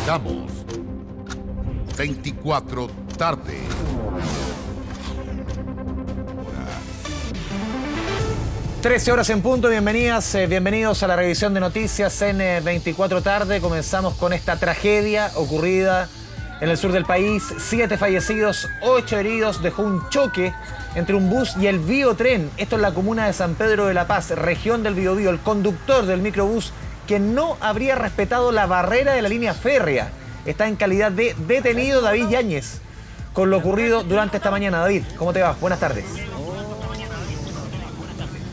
Arrancamos. 24 tarde. 13 horas en punto, bienvenidos a la revisión de noticias en 24 tarde. Comenzamos con esta tragedia ocurrida en el sur del país. 7 fallecidos, 8 heridos, dejó un choque entre un bus y el Biotren. Esto en la comuna de San Pedro de la Paz, región del Biobío. El conductor del microbús, que no habría respetado la barrera de la línea férrea, está en calidad de detenido. David Yáñez, con lo ocurrido durante esta mañana. David, ¿cómo te va? Buenas tardes.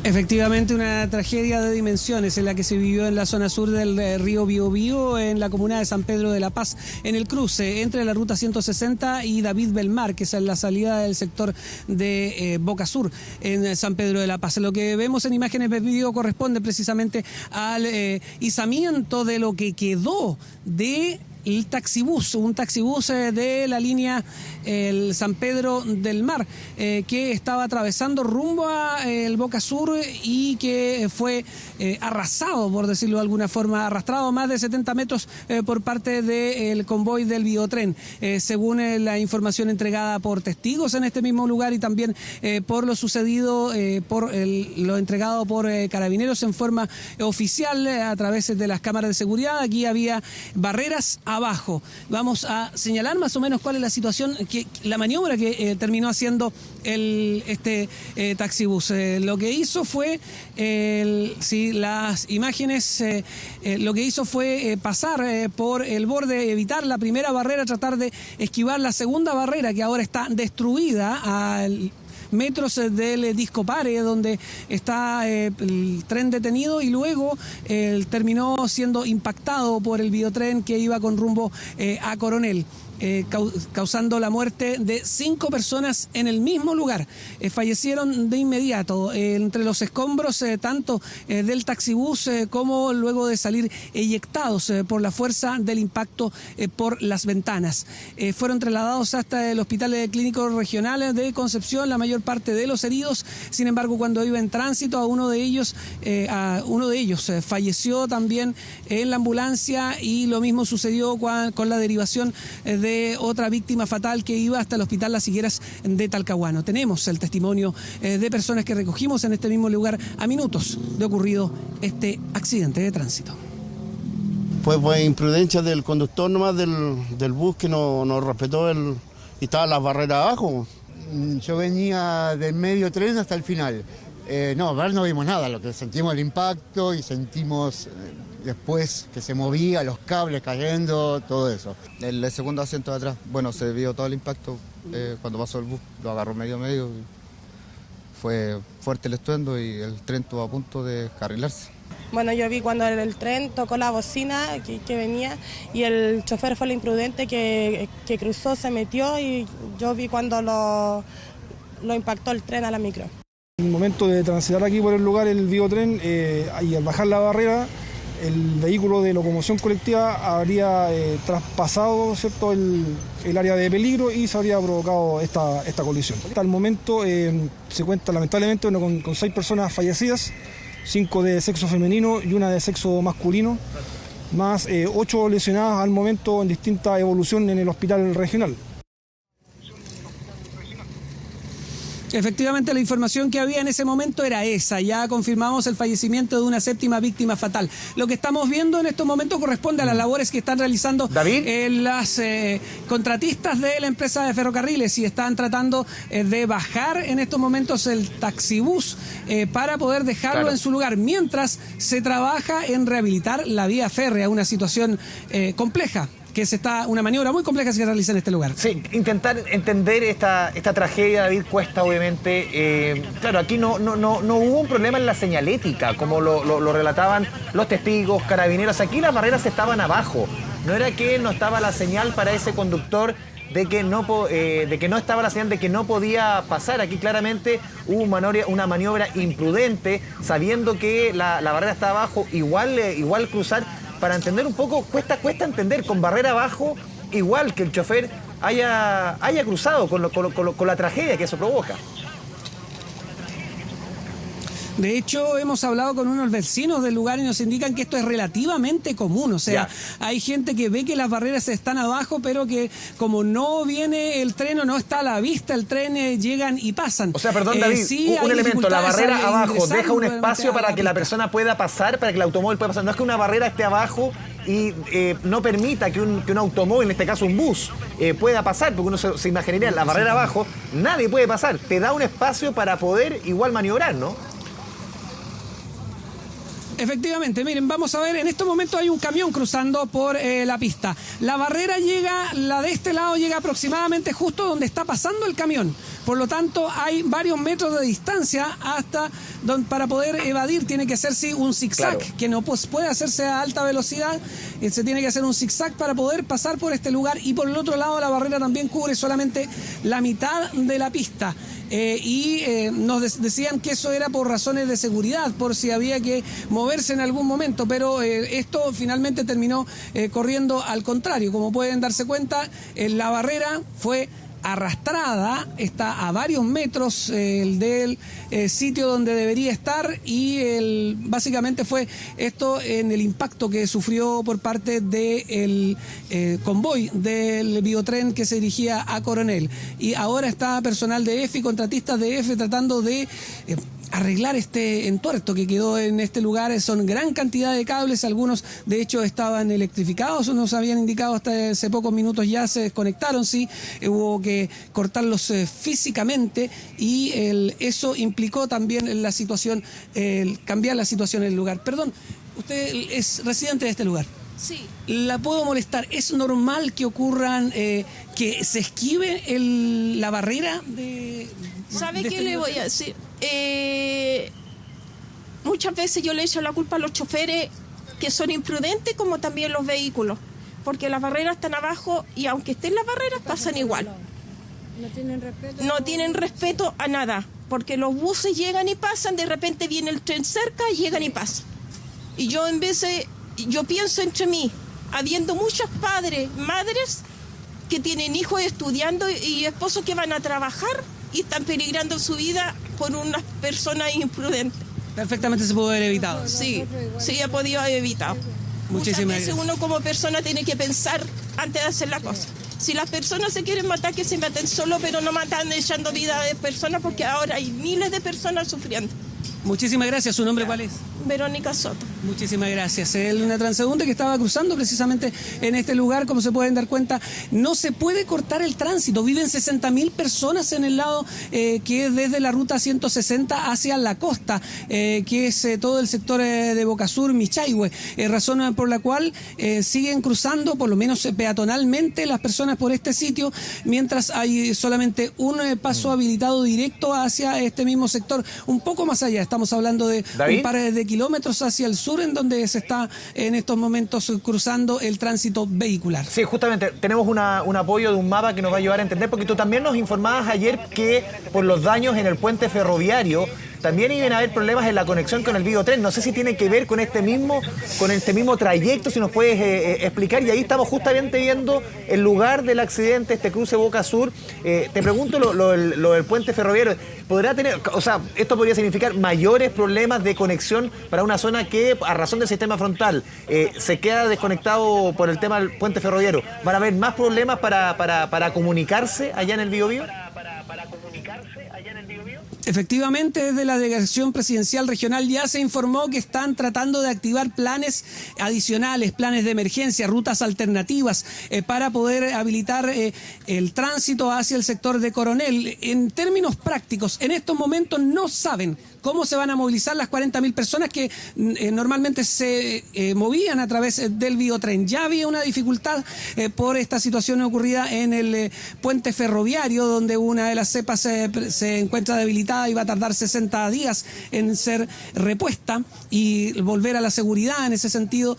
Efectivamente, una tragedia de dimensiones en la que se vivió en la zona sur del río Biobío, en la comuna de San Pedro de la Paz, en el cruce entre la ruta 160 y David Belmar, que es en la salida del sector de Boca Sur, en San Pedro de la Paz. Lo que vemos en imágenes de vídeo corresponde precisamente al izamiento de lo que quedó de el taxibús, un taxibús de la línea el San Pedro del Mar, que estaba atravesando rumbo a el Boca Sur y que fue arrasado, por decirlo de alguna forma, arrastrado más de 70 metros por parte del convoy del Biotren, según la información entregada por testigos en este mismo lugar y también por lo sucedido, por lo entregado por Carabineros en forma oficial a través de las cámaras de seguridad. Aquí había barreras abajo. Vamos a señalar más o menos cuál es la situación, la maniobra que terminó haciendo este taxibús. Lo que hizo fue, las imágenes, lo que hizo fue pasar por el borde, evitar la primera barrera, tratar de esquivar la segunda barrera, que ahora está destruida al metros del Disco Pare, donde está el tren detenido, y luego terminó siendo impactado por el Biotren que iba con rumbo a Coronel, causando la muerte de 5 personas en el mismo lugar. Fallecieron de inmediato entre los escombros, tanto del taxibús como luego de salir eyectados por la fuerza del impacto por las ventanas. Fueron trasladados hasta el Hospital Clínico Regional de Concepción la mayor parte de los heridos. Sin embargo, cuando iba en tránsito, uno de ellos falleció también en la ambulancia, y lo mismo sucedió con la derivación de otra víctima fatal que iba hasta el Hospital Las Higueras de Talcahuano. Tenemos el testimonio de personas que recogimos en este mismo lugar a minutos de ocurrido este accidente de tránsito. Pues imprudencia del conductor nomás del bus, que no respetó y estaban las barreras abajo. Yo venía del medio tren hasta el final. No vimos nada, lo que sentimos el impacto y sentimos después que se movía, los cables cayendo, todo eso. El segundo asiento de atrás, bueno, se vio todo el impacto cuando pasó el bus, lo agarró medio, y fue fuerte el estruendo y el tren estuvo a punto de carrilarse. Bueno, yo vi cuando el tren tocó la bocina que venía, y el chofer fue el imprudente que cruzó, se metió, y yo vi cuando lo impactó el tren a la micro. En el momento de transitar aquí por el lugar, el Biotren, y al bajar la barrera, el vehículo de locomoción colectiva habría traspasado, ¿cierto?, el área de peligro, y se habría provocado esta colisión. Hasta el momento se cuenta lamentablemente con 6 personas fallecidas, 5 de sexo femenino y 1 de sexo masculino, más 8 lesionadas al momento en distinta evolución en el hospital regional. Efectivamente, la información que había en ese momento era esa. Ya confirmamos el fallecimiento de una 7ª víctima fatal. Lo que estamos viendo en estos momentos corresponde a las labores que están realizando las contratistas de la empresa de ferrocarriles, y están tratando de bajar en estos momentos el taxibús para poder dejarlo en su lugar, mientras se trabaja en rehabilitar la vía férrea, una situación compleja. Una maniobra muy compleja que se realiza en este lugar. Sí, intentar entender esta tragedia, David, cuesta obviamente. Claro, aquí no hubo un problema en la señalética, como lo relataban los testigos, Carabineros. Aquí las barreras estaban abajo. No era que no estaba la señal para ese conductor de que no estaba la señal de que no podía pasar. Aquí claramente hubo una maniobra imprudente, sabiendo que la barrera está abajo, igual cruzar. Para entender un poco, cuesta entender, con barrera abajo, igual que el chofer haya cruzado con la tragedia que eso provoca. De hecho, hemos hablado con unos vecinos del lugar y nos indican que esto es relativamente común. O sea, hay gente que ve que las barreras están abajo, pero que como no viene el tren o no está a la vista el tren, llegan y pasan. O sea, perdón, David, sí, un elemento, la barrera abajo deja un ingresar espacio para que la persona pueda pasar, para que el automóvil pueda pasar. No es que una barrera esté abajo y no permita que un automóvil, en este caso un bus, pueda pasar, porque uno se imaginaría la barrera abajo, nadie puede pasar. Te da un espacio para poder igual maniobrar, ¿no? Efectivamente, miren, vamos a ver, en estos momentos hay un camión cruzando por la pista. La barrera llega, la de este lado llega aproximadamente justo donde está pasando el camión. Por lo tanto, hay varios metros de distancia hasta donde para poder evadir tiene que hacerse un zigzag, claro, que no puede hacerse a alta velocidad, se tiene que hacer un zigzag para poder pasar por este lugar, y por el otro lado la barrera también cubre solamente la mitad de la pista. Nos decían que eso era por razones de seguridad, por si había que moverse en algún momento, pero esto finalmente terminó corriendo al contrario. Como pueden darse cuenta, la barrera fue arrastrada, está a varios metros del sitio donde debería estar, y básicamente fue esto en el impacto que sufrió por parte del convoy del biotren que se dirigía a Coronel. Y ahora está personal de EFE y contratistas de EFE tratando de arreglar este entuerto que quedó en este lugar. Son gran cantidad de cables, algunos de hecho estaban electrificados, nos habían indicado hasta hace pocos minutos ya se desconectaron, sí, hubo que cortarlos físicamente, y eso implicó también la situación, cambiar la situación en el lugar. Perdón, usted es residente de este lugar. Sí. ¿La puedo molestar? ¿Es normal que ocurran, que se esquive la barrera de... ¿Sabe qué le voy a decir? Muchas veces yo le echo la culpa a los choferes que son imprudentes, como también los vehículos, porque las barreras están abajo y aunque estén las barreras pasan igual. No tienen respeto a nada, porque los buses llegan y pasan, de repente viene el tren cerca, llegan y pasan. Y yo yo pienso entre mí, habiendo muchos padres, madres que tienen hijos estudiando y esposos que van a trabajar y están peligrando su vida por unas personas imprudentes. Perfectamente se pudo haber evitado. Sí, sí, ha podido haber evitado. Muchísimas gracias. Uno como persona tiene que pensar antes de hacer la cosa. Si las personas se quieren matar, que se maten solo, pero no matan echando vida de personas, porque ahora hay miles de personas sufriendo. Muchísimas gracias. ¿Su nombre cuál es? Verónica Soto. Muchísimas gracias. Una transeúnte que estaba cruzando precisamente en este lugar, como se pueden dar cuenta, no se puede cortar el tránsito. Viven 60.000 personas en el lado que es desde la ruta 160 hacia la costa, que es todo el sector de Bocasur, Michaihue, razón por la cual siguen cruzando, por lo menos peatonalmente, las personas por este sitio, mientras hay solamente un paso habilitado directo hacia este mismo sector, un poco más allá. Estamos hablando de ¿David? Un par de kilómetros hacia el sur, en donde se está en estos momentos cruzando el tránsito vehicular. Sí, justamente tenemos un apoyo de un mapa que nos va a ayudar a entender, porque tú también nos informabas ayer que por los daños en el puente ferroviario también iban a haber problemas en la conexión con el biotren. No sé si tiene que ver con este mismo trayecto, si nos puedes explicar. Y ahí estamos justamente viendo el lugar del accidente, este cruce Boca Sur. Te pregunto lo del puente ferroviario. ¿Podrá tener, o sea, esto podría significar mayores problemas de conexión para una zona que, a razón del sistema frontal, se queda desconectado por el tema del puente ferroviario? ¿Van a haber más problemas para comunicarse allá en el Biobío? Efectivamente, desde la Delegación Presidencial Regional ya se informó que están tratando de activar planes adicionales, planes de emergencia, rutas alternativas para poder habilitar el tránsito hacia el sector de Coronel. En términos prácticos, en estos momentos no saben cómo se van a movilizar las 40.000 personas que normalmente se movían a través del biotren. Ya había una dificultad por esta situación ocurrida en el puente ferroviario, donde una de las cepas se encuentra debilitada y va a tardar 60 días en ser repuesta y volver a la seguridad en ese sentido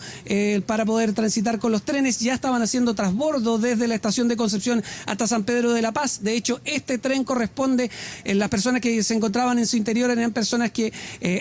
para poder transitar con los trenes. Ya estaban haciendo transbordo desde la estación de Concepción hasta San Pedro de la Paz. De hecho, este tren corresponde, las personas que se encontraban en su interior eran personas que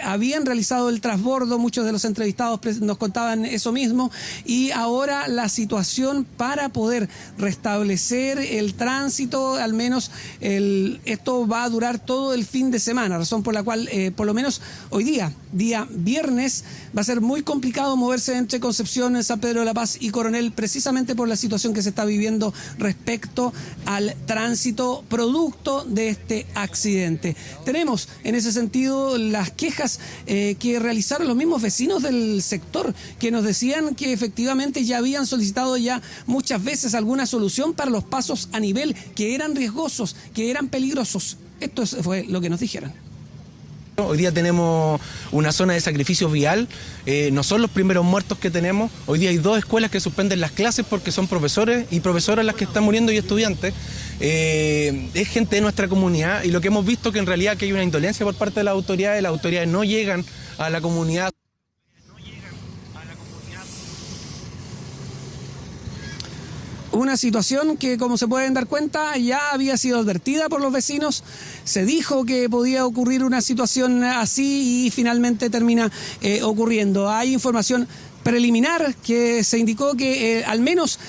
habían realizado el transbordo. Muchos de los entrevistados nos contaban eso mismo, y ahora la situación para poder restablecer el tránsito, al menos esto va a durar todo el fin fin de semana, razón por la cual por lo menos hoy día viernes, va a ser muy complicado moverse entre Concepción, San Pedro de la Paz y Coronel, precisamente por la situación que se está viviendo respecto al tránsito producto de este accidente. Tenemos en ese sentido las quejas que realizaron los mismos vecinos del sector, que nos decían que efectivamente ya habían solicitado ya muchas veces alguna solución para los pasos a nivel, que eran riesgosos, que eran peligrosos. Esto fue lo que nos dijeron. Hoy día tenemos una zona de sacrificio vial, no son los primeros muertos que tenemos. Hoy día hay 2 escuelas que suspenden las clases porque son profesores y profesoras las que están muriendo y estudiantes. Es gente de nuestra comunidad y lo que hemos visto que en realidad que hay una indolencia por parte de las autoridades no llegan a la comunidad. Una situación que, como se pueden dar cuenta, ya había sido advertida por los vecinos. Se dijo que podía ocurrir una situación así y finalmente termina ocurriendo. Hay información preliminar que se indicó que al menos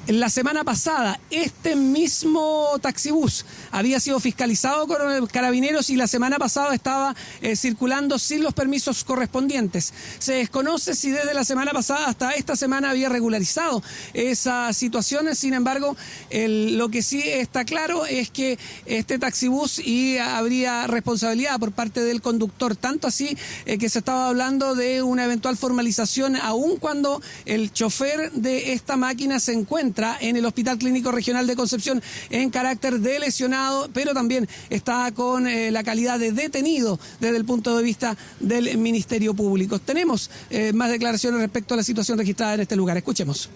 la semana pasada este mismo taxibús había sido fiscalizado con carabineros y la semana pasada estaba circulando sin los permisos correspondientes. Se desconoce si desde la semana pasada hasta esta semana había regularizado esas situaciones. Sin embargo, lo que sí está claro es que este taxibús habría responsabilidad por parte del conductor, tanto así que se estaba hablando de una eventual formalización aun cuando el chofer de esta máquina se encuentra en el Hospital Clínico Regional de Concepción en carácter de lesionado, pero también está con la calidad de detenido desde el punto de vista del Ministerio Público. Tenemos más declaraciones respecto a la situación registrada en este lugar. Escuchemos.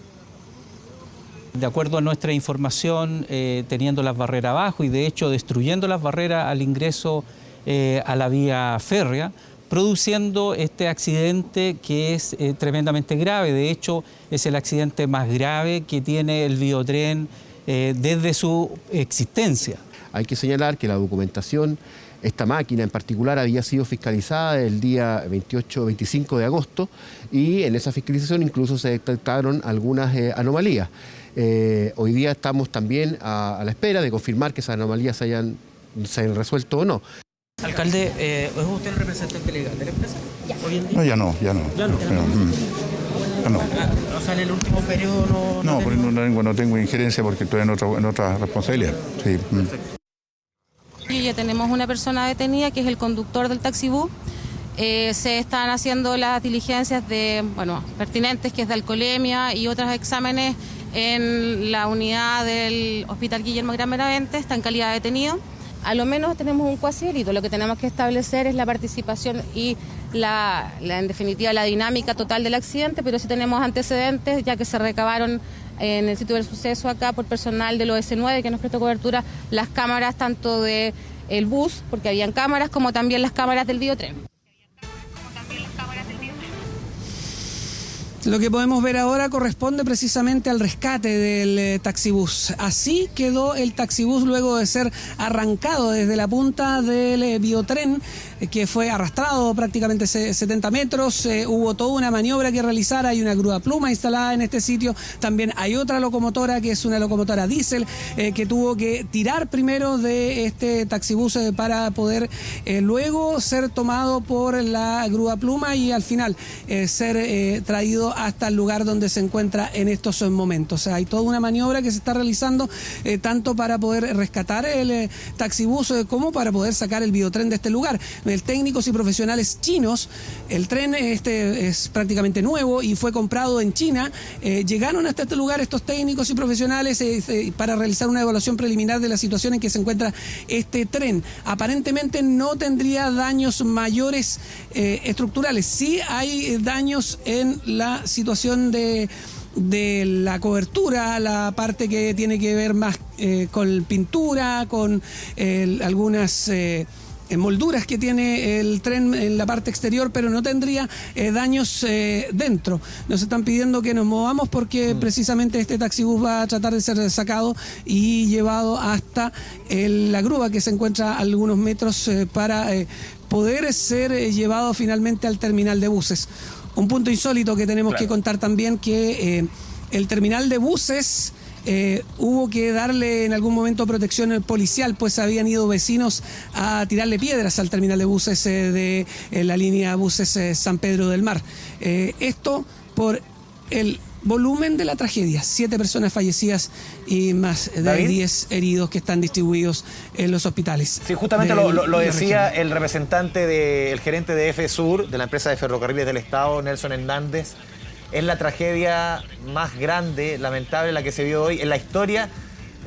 De acuerdo a nuestra información, teniendo las barreras abajo y de hecho destruyendo las barreras al ingreso a la vía férrea, produciendo este accidente que es tremendamente grave. De hecho, es el accidente más grave que tiene el biotren desde su existencia. Hay que señalar que la documentación, esta máquina en particular, había sido fiscalizada el día 28-25 de agosto y en esa fiscalización incluso se detectaron algunas anomalías. Hoy día estamos también a la espera de confirmar que esas anomalías se hayan resuelto o no. Alcalde, ¿es usted el representante legal de la empresa? ¿Hoy en día? No, ya no. ¿Ya no? No. O sea, en el último periodo no tengo injerencia porque estoy en otra responsabilidad. Sí. Y ya tenemos una persona detenida que es el conductor del taxibús. Se están haciendo las diligencias pertinentes, que es de alcoholemia y otros exámenes en la unidad del Hospital Guillermo Gran Benavente. Está en calidad de detenido. A lo menos tenemos un cuasi delito. Lo que tenemos que establecer es la participación y en definitiva la dinámica total del accidente, pero sí tenemos antecedentes ya que se recabaron en el sitio del suceso acá por personal del OS9 que nos prestó cobertura las cámaras tanto del bus, porque habían cámaras, como también las cámaras del biotren. Lo que podemos ver ahora corresponde precisamente al rescate del taxibús. Así quedó el taxibús luego de ser arrancado desde la punta del biotren, que fue arrastrado prácticamente 70 metros. Hubo toda una maniobra que realizar, hay una grúa pluma instalada en este sitio. También hay otra locomotora que es una locomotora diésel que tuvo que tirar primero de este taxibús para poder luego ser tomado por la grúa pluma y al final ser traído hasta el lugar donde se encuentra en estos momentos. O sea, hay toda una maniobra que se está realizando tanto para poder rescatar el taxibús como para poder sacar el biotren de este lugar. Técnicos y profesionales chinos, el tren es prácticamente nuevo y fue comprado en China. Llegaron hasta este lugar estos técnicos y profesionales para realizar una evaluación preliminar de la situación en que se encuentra este tren. Aparentemente no tendría daños mayores estructurales. Sí hay daños en la situación de la cobertura, la parte que tiene que ver más con pintura, con algunas molduras que tiene el tren en la parte exterior, pero no tendría daños dentro. Nos están pidiendo que nos movamos porque precisamente este taxibús va a tratar de ser sacado y llevado hasta la grúa que se encuentra a algunos metros para poder ser llevado finalmente al terminal de buses. Un punto insólito que tenemos que contar también, que el terminal de buses hubo que darle en algún momento protección policial, pues habían ido vecinos a tirarle piedras al terminal de buses de la línea buses San Pedro del Mar. Esto por el volumen de la tragedia, 7 personas fallecidas y más de ¿David? 10 heridos que están distribuidos en los hospitales. Sí, justamente lo decía el representante el gerente de FSUR, de la empresa de ferrocarriles del Estado, Nelson Hernández. Es la tragedia más grande, lamentable, la que se vio hoy en la historia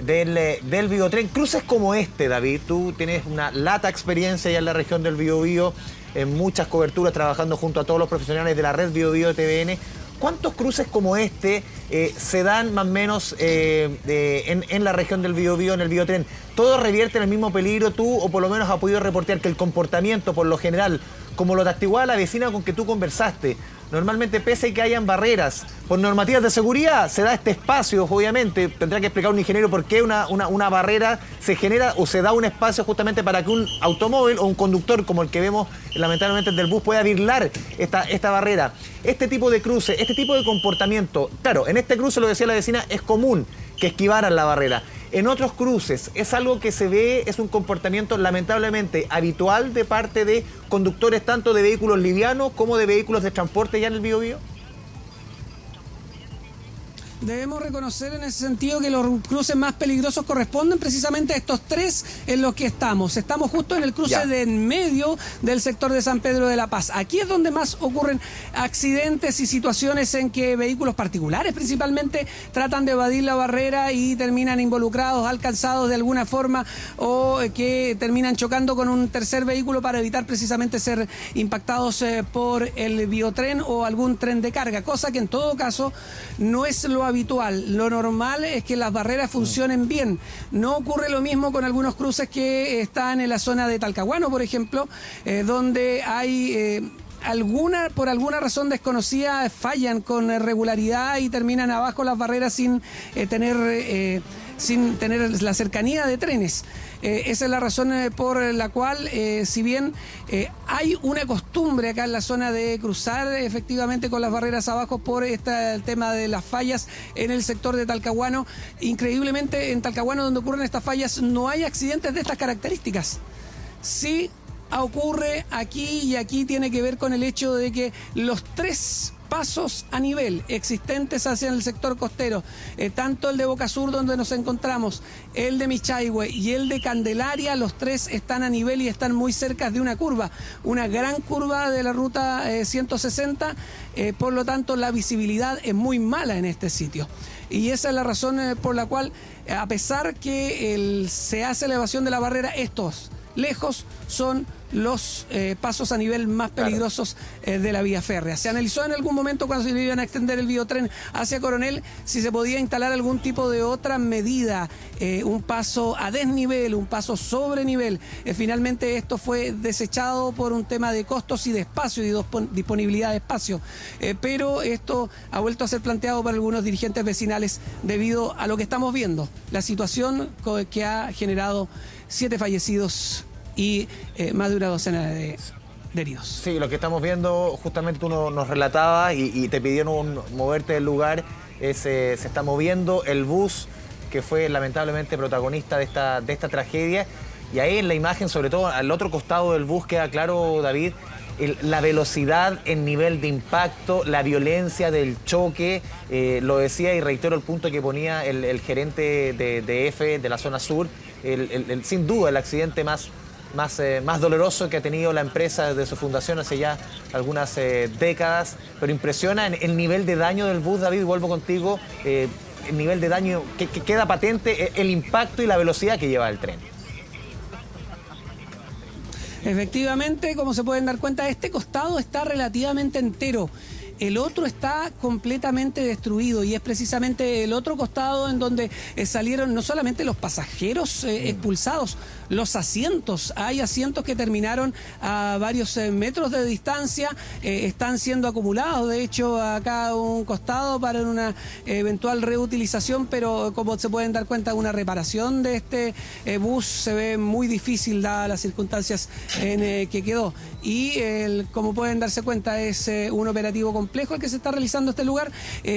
del Biotren. Cruces como este, David, tú tienes una lata experiencia ya en la región del Biobío, en muchas coberturas, trabajando junto a todos los profesionales de la red Biobío TVN. ¿Cuántos cruces como este se dan más o menos en la región del Biobío, en el Biotren? ¿Todos revierten el mismo peligro? ¿Tú o por lo menos has podido reportear que el comportamiento, por lo general, como lo testiguaba la vecina con que tú conversaste, normalmente pese a que hayan barreras, por normativas de seguridad se da este espacio, obviamente, tendrá que explicar un ingeniero por qué una barrera se genera o se da un espacio justamente para que un automóvil o un conductor como el que vemos lamentablemente del bus pueda birlar esta barrera? Este tipo de cruce, este tipo de comportamiento, claro, en este cruce, lo decía la vecina, es común que esquivaran la barrera. En otros cruces, ¿es algo que se ve, es un comportamiento lamentablemente habitual de parte de conductores tanto de vehículos livianos como de vehículos de transporte ya en el Biobío? Debemos reconocer en ese sentido que los cruces más peligrosos corresponden precisamente a estos 3 en los que estamos. Estamos justo en el cruce de en medio del sector de San Pedro de la Paz. Aquí es donde más ocurren accidentes y situaciones en que vehículos particulares principalmente tratan de evadir la barrera y terminan involucrados, alcanzados de alguna forma, o que terminan chocando con un tercer vehículo para evitar precisamente ser impactados por el Biotren o algún tren de carga, cosa que en todo caso no es lo habitual. Lo normal es que las barreras funcionen bien. No ocurre lo mismo con algunos cruces que están en la zona de Talcahuano, por ejemplo, donde hay por alguna razón desconocida fallan con regularidad y terminan abajo las barreras sin tener la cercanía de trenes. Esa es la razón por la cual, si bien hay una costumbre acá en la zona de cruzar efectivamente con las barreras abajo por el tema de las fallas en el sector de Talcahuano, increíblemente en Talcahuano, donde ocurren estas fallas, no hay accidentes de estas características. Sí ocurre aquí, y aquí tiene que ver con el hecho de que los 3 pasos a nivel existentes hacia el sector costero, tanto el de Boca Sur, donde nos encontramos, el de Michaihue y el de Candelaria, los 3 están a nivel y están muy cerca de una curva, una gran curva de la ruta 160, por lo tanto la visibilidad es muy mala en este sitio. Y esa es la razón por la cual, a pesar que se hace elevación de la barrera, estos lejos son los pasos a nivel más peligrosos de la vía férrea. Se analizó en algún momento, cuando se iban a extender el Biotren hacia Coronel, si se podía instalar algún tipo de otra medida, un paso a desnivel, un paso sobre nivel. Finalmente esto fue desechado por un tema de costos y de espacio y de disponibilidad de espacio, pero esto ha vuelto a ser planteado por algunos dirigentes vecinales debido a lo que estamos viendo, la situación que ha generado 7 fallecidos y más de una docena de heridos. Sí, lo que estamos viendo, justamente tú nos relatabas y te pidieron moverte del lugar, se está moviendo el bus que fue lamentablemente protagonista de esta tragedia, y ahí en la imagen, sobre todo al otro costado del bus, queda claro, David, la velocidad, el nivel de impacto, la violencia del choque. Lo decía y reitero el punto que ponía el gerente de EFE de la zona sur, sin duda el accidente más doloroso que ha tenido la empresa desde su fundación hace ya algunas décadas, pero impresiona el nivel de daño del bus, David, vuelvo contigo, el nivel de daño que queda patente, el impacto y la velocidad que lleva el tren. Efectivamente, como se pueden dar cuenta, este costado está relativamente entero. El otro está completamente destruido, y es precisamente el otro costado en donde salieron no solamente los pasajeros expulsados, los asientos. Hay asientos que terminaron a varios metros de distancia, están siendo acumulados, de hecho, acá a un costado para una eventual reutilización, pero como se pueden dar cuenta, una reparación de este bus se ve muy difícil dadas las circunstancias en que quedó. Y como pueden darse cuenta, es un operativo complejo el que se está realizando en este lugar.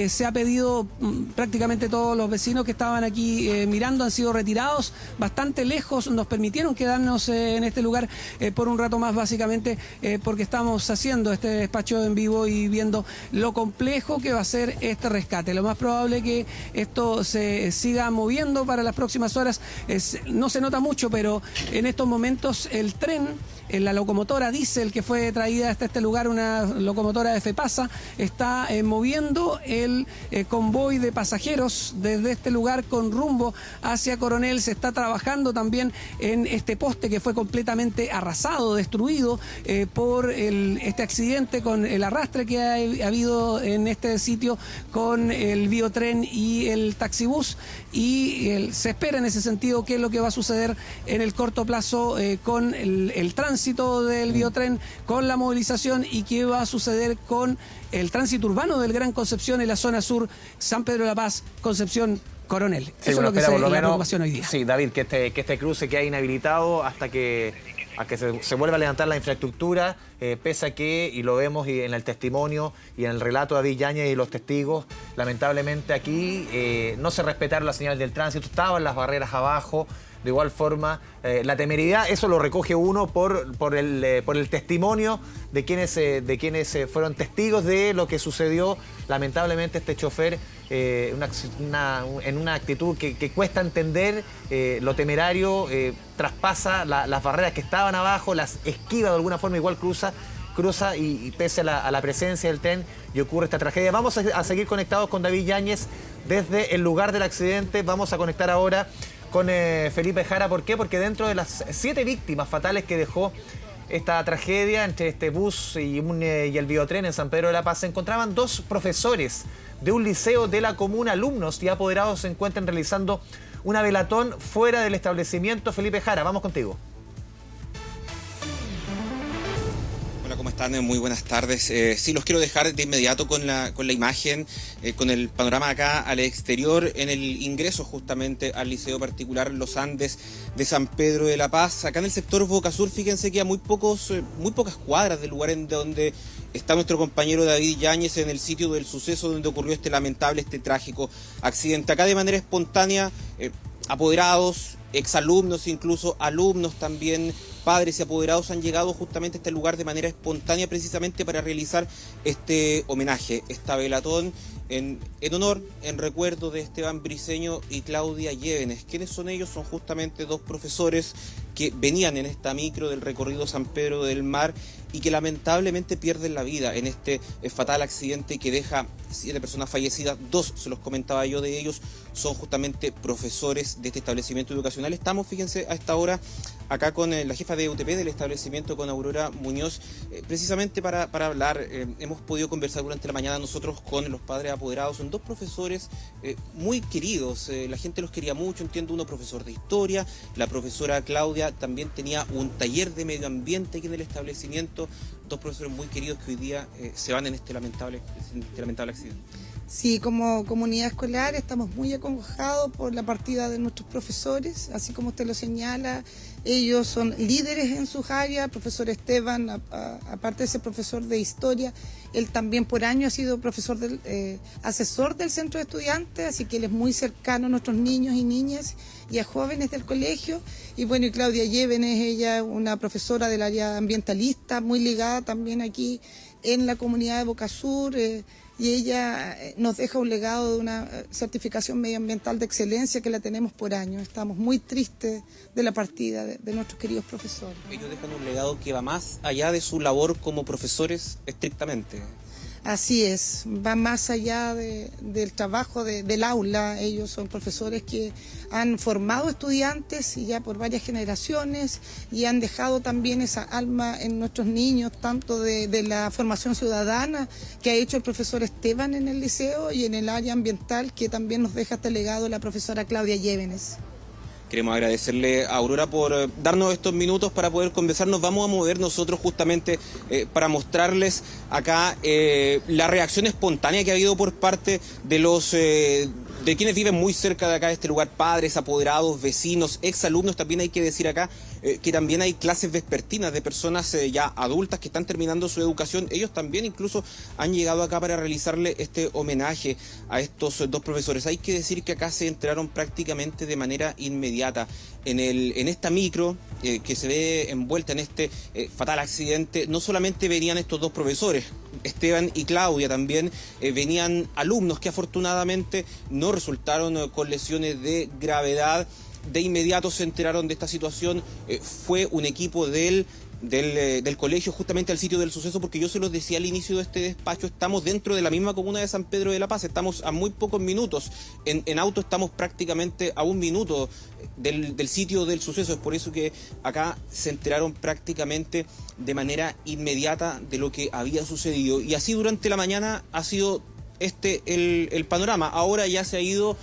Se ha pedido, prácticamente todos los vecinos que estaban aquí mirando han sido retirados bastante lejos, nos permitieron quedarnos en este lugar por un rato más, básicamente porque estamos haciendo este despacho en vivo y viendo lo complejo que va a ser este rescate. Lo más probable es que esto se siga moviendo para las próximas horas. No se nota mucho, pero en estos momentos el tren, la locomotora diésel que fue traída hasta este lugar, una locomotora de FEPASA, está moviendo el convoy de pasajeros desde este lugar con rumbo hacia Coronel. Se está trabajando también en este poste que fue completamente arrasado, destruido por este accidente, con el arrastre que ha habido en este sitio con el biotren y el taxibús, y se espera en ese sentido qué es lo que va a suceder en el corto plazo con el tránsito del biotren, con la movilización, y qué va a suceder con el tránsito urbano del Gran Concepción en la zona sur, San Pedro de la Paz, Concepción, Coronel. Sí, eso es lo que es la preocupación hoy día. Sí, David, que este cruce quede inhabilitado hasta que se vuelva a levantar la infraestructura, pese a que, y lo vemos en el testimonio y en el relato de David Yáñez y los testigos, lamentablemente aquí no se respetaron las señales del tránsito, estaban las barreras abajo. De igual forma, la temeridad, eso lo recoge uno por el testimonio de quienes fueron testigos de lo que sucedió. Lamentablemente este chofer, en una actitud que cuesta entender, lo temerario, traspasa las barreras que estaban abajo, las esquiva de alguna forma, igual cruza y pese a la presencia del tren, y ocurre esta tragedia. Vamos a seguir conectados con David Yáñez desde el lugar del accidente. Vamos a conectar ahora con Felipe Jara. ¿Por qué? Porque dentro de las 7 víctimas fatales que dejó esta tragedia entre este bus y el biotren en San Pedro de la Paz, se encontraban 2 profesores de un liceo de la comuna. Alumnos y apoderados se encuentran realizando una velatón fuera del establecimiento. Felipe Jara, vamos contigo. Hola, ¿cómo están? Muy buenas tardes. Sí, los quiero dejar de inmediato con la imagen, con el panorama acá al exterior, en el ingreso justamente al Liceo Particular Los Andes de San Pedro de la Paz. Acá en el sector Boca Sur, fíjense que a muy pocas cuadras del lugar en donde está nuestro compañero David Yáñez, en el sitio del suceso donde ocurrió este lamentable, trágico accidente. Acá de manera espontánea, apoderados, exalumnos, incluso alumnos también, padres y apoderados han llegado justamente a este lugar de manera espontánea, precisamente para realizar este homenaje, esta velatón en honor, en recuerdo de Esteban Briceño y Claudia Llévenes. ¿Quiénes son ellos? Son justamente 2 profesores que venían en esta micro del recorrido San Pedro del Mar y que lamentablemente pierden la vida en este fatal accidente que deja 7 personas fallecidas. 2, se los comentaba yo, de ellos son justamente profesores de este establecimiento educacional. Estamos, fíjense, a esta hora acá con la jefa de UTP del establecimiento, con Aurora Muñoz, precisamente para hablar. Hemos podido conversar durante la mañana nosotros con los padres apoderados. Son 2 profesores muy queridos, la gente los quería mucho. Entiendo, uno profesor de historia, la profesora Claudia también tenía un taller de medio ambiente aquí en el establecimiento. 2 profesores muy queridos que hoy día se van en este lamentable accidente. Sí, como comunidad escolar estamos muy acongojados por la partida de nuestros profesores, así como usted lo señala. Ellos son líderes en sus áreas. Profesor Esteban, aparte de ser profesor de historia, él también por años ha sido profesor asesor del centro de estudiantes, así que él es muy cercano a nuestros niños y niñas y a jóvenes del colegio. Y bueno, y Claudia Llévenes, ella una profesora del área ambientalista, muy ligada también aquí en la comunidad de Boca Sur, y ella nos deja un legado de una certificación medioambiental de excelencia que la tenemos por años. Estamos muy tristes de la partida de nuestros queridos profesores. Ellos dejan un legado que va más allá de su labor como profesores estrictamente. Así es, va más allá del trabajo del aula. Ellos son profesores que han formado estudiantes y ya por varias generaciones, y han dejado también esa alma en nuestros niños, tanto de la formación ciudadana que ha hecho el profesor Esteban en el liceo, y en el área ambiental que también nos deja este legado la profesora Claudia Llévenes. Queremos agradecerle a Aurora por darnos estos minutos para poder conversar. Nos vamos a mover nosotros justamente para mostrarles acá la reacción espontánea que ha habido por parte de los de quienes viven muy cerca de acá de este lugar, padres, apoderados, vecinos, exalumnos. También hay que decir acá que también hay clases vespertinas de personas ya adultas que están terminando su educación. Ellos también incluso han llegado acá para realizarle este homenaje a estos dos profesores. Hay que decir que acá se enteraron prácticamente de manera inmediata. En esta micro que se ve envuelta en este fatal accidente, no solamente venían estos dos profesores, Esteban y Claudia, también venían alumnos que afortunadamente no resultaron con lesiones de gravedad. De inmediato se enteraron de esta situación, fue un equipo del colegio justamente al sitio del suceso, porque yo se los decía al inicio de este despacho, estamos dentro de la misma comuna de San Pedro de la Paz, estamos a muy pocos minutos, en auto estamos prácticamente a 1 minuto del sitio del suceso. Es por eso que acá se enteraron prácticamente de manera inmediata de lo que había sucedido, y así durante la mañana ha sido el panorama. Ahora ya se ha ido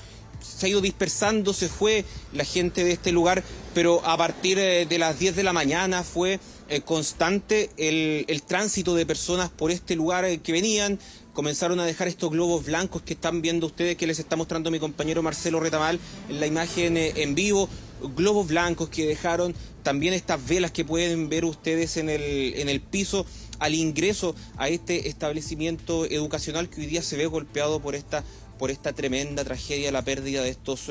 dispersando, se fue la gente de este lugar, pero a partir de las 10 de la mañana fue constante el tránsito de personas por este lugar que venían. Comenzaron a dejar estos globos blancos que están viendo ustedes, que les está mostrando mi compañero Marcelo Retamal en la imagen en vivo. Globos blancos que dejaron, también estas velas que pueden ver ustedes en el piso al ingreso a este establecimiento educacional que hoy día se ve golpeado por esta tremenda tragedia, la pérdida de estos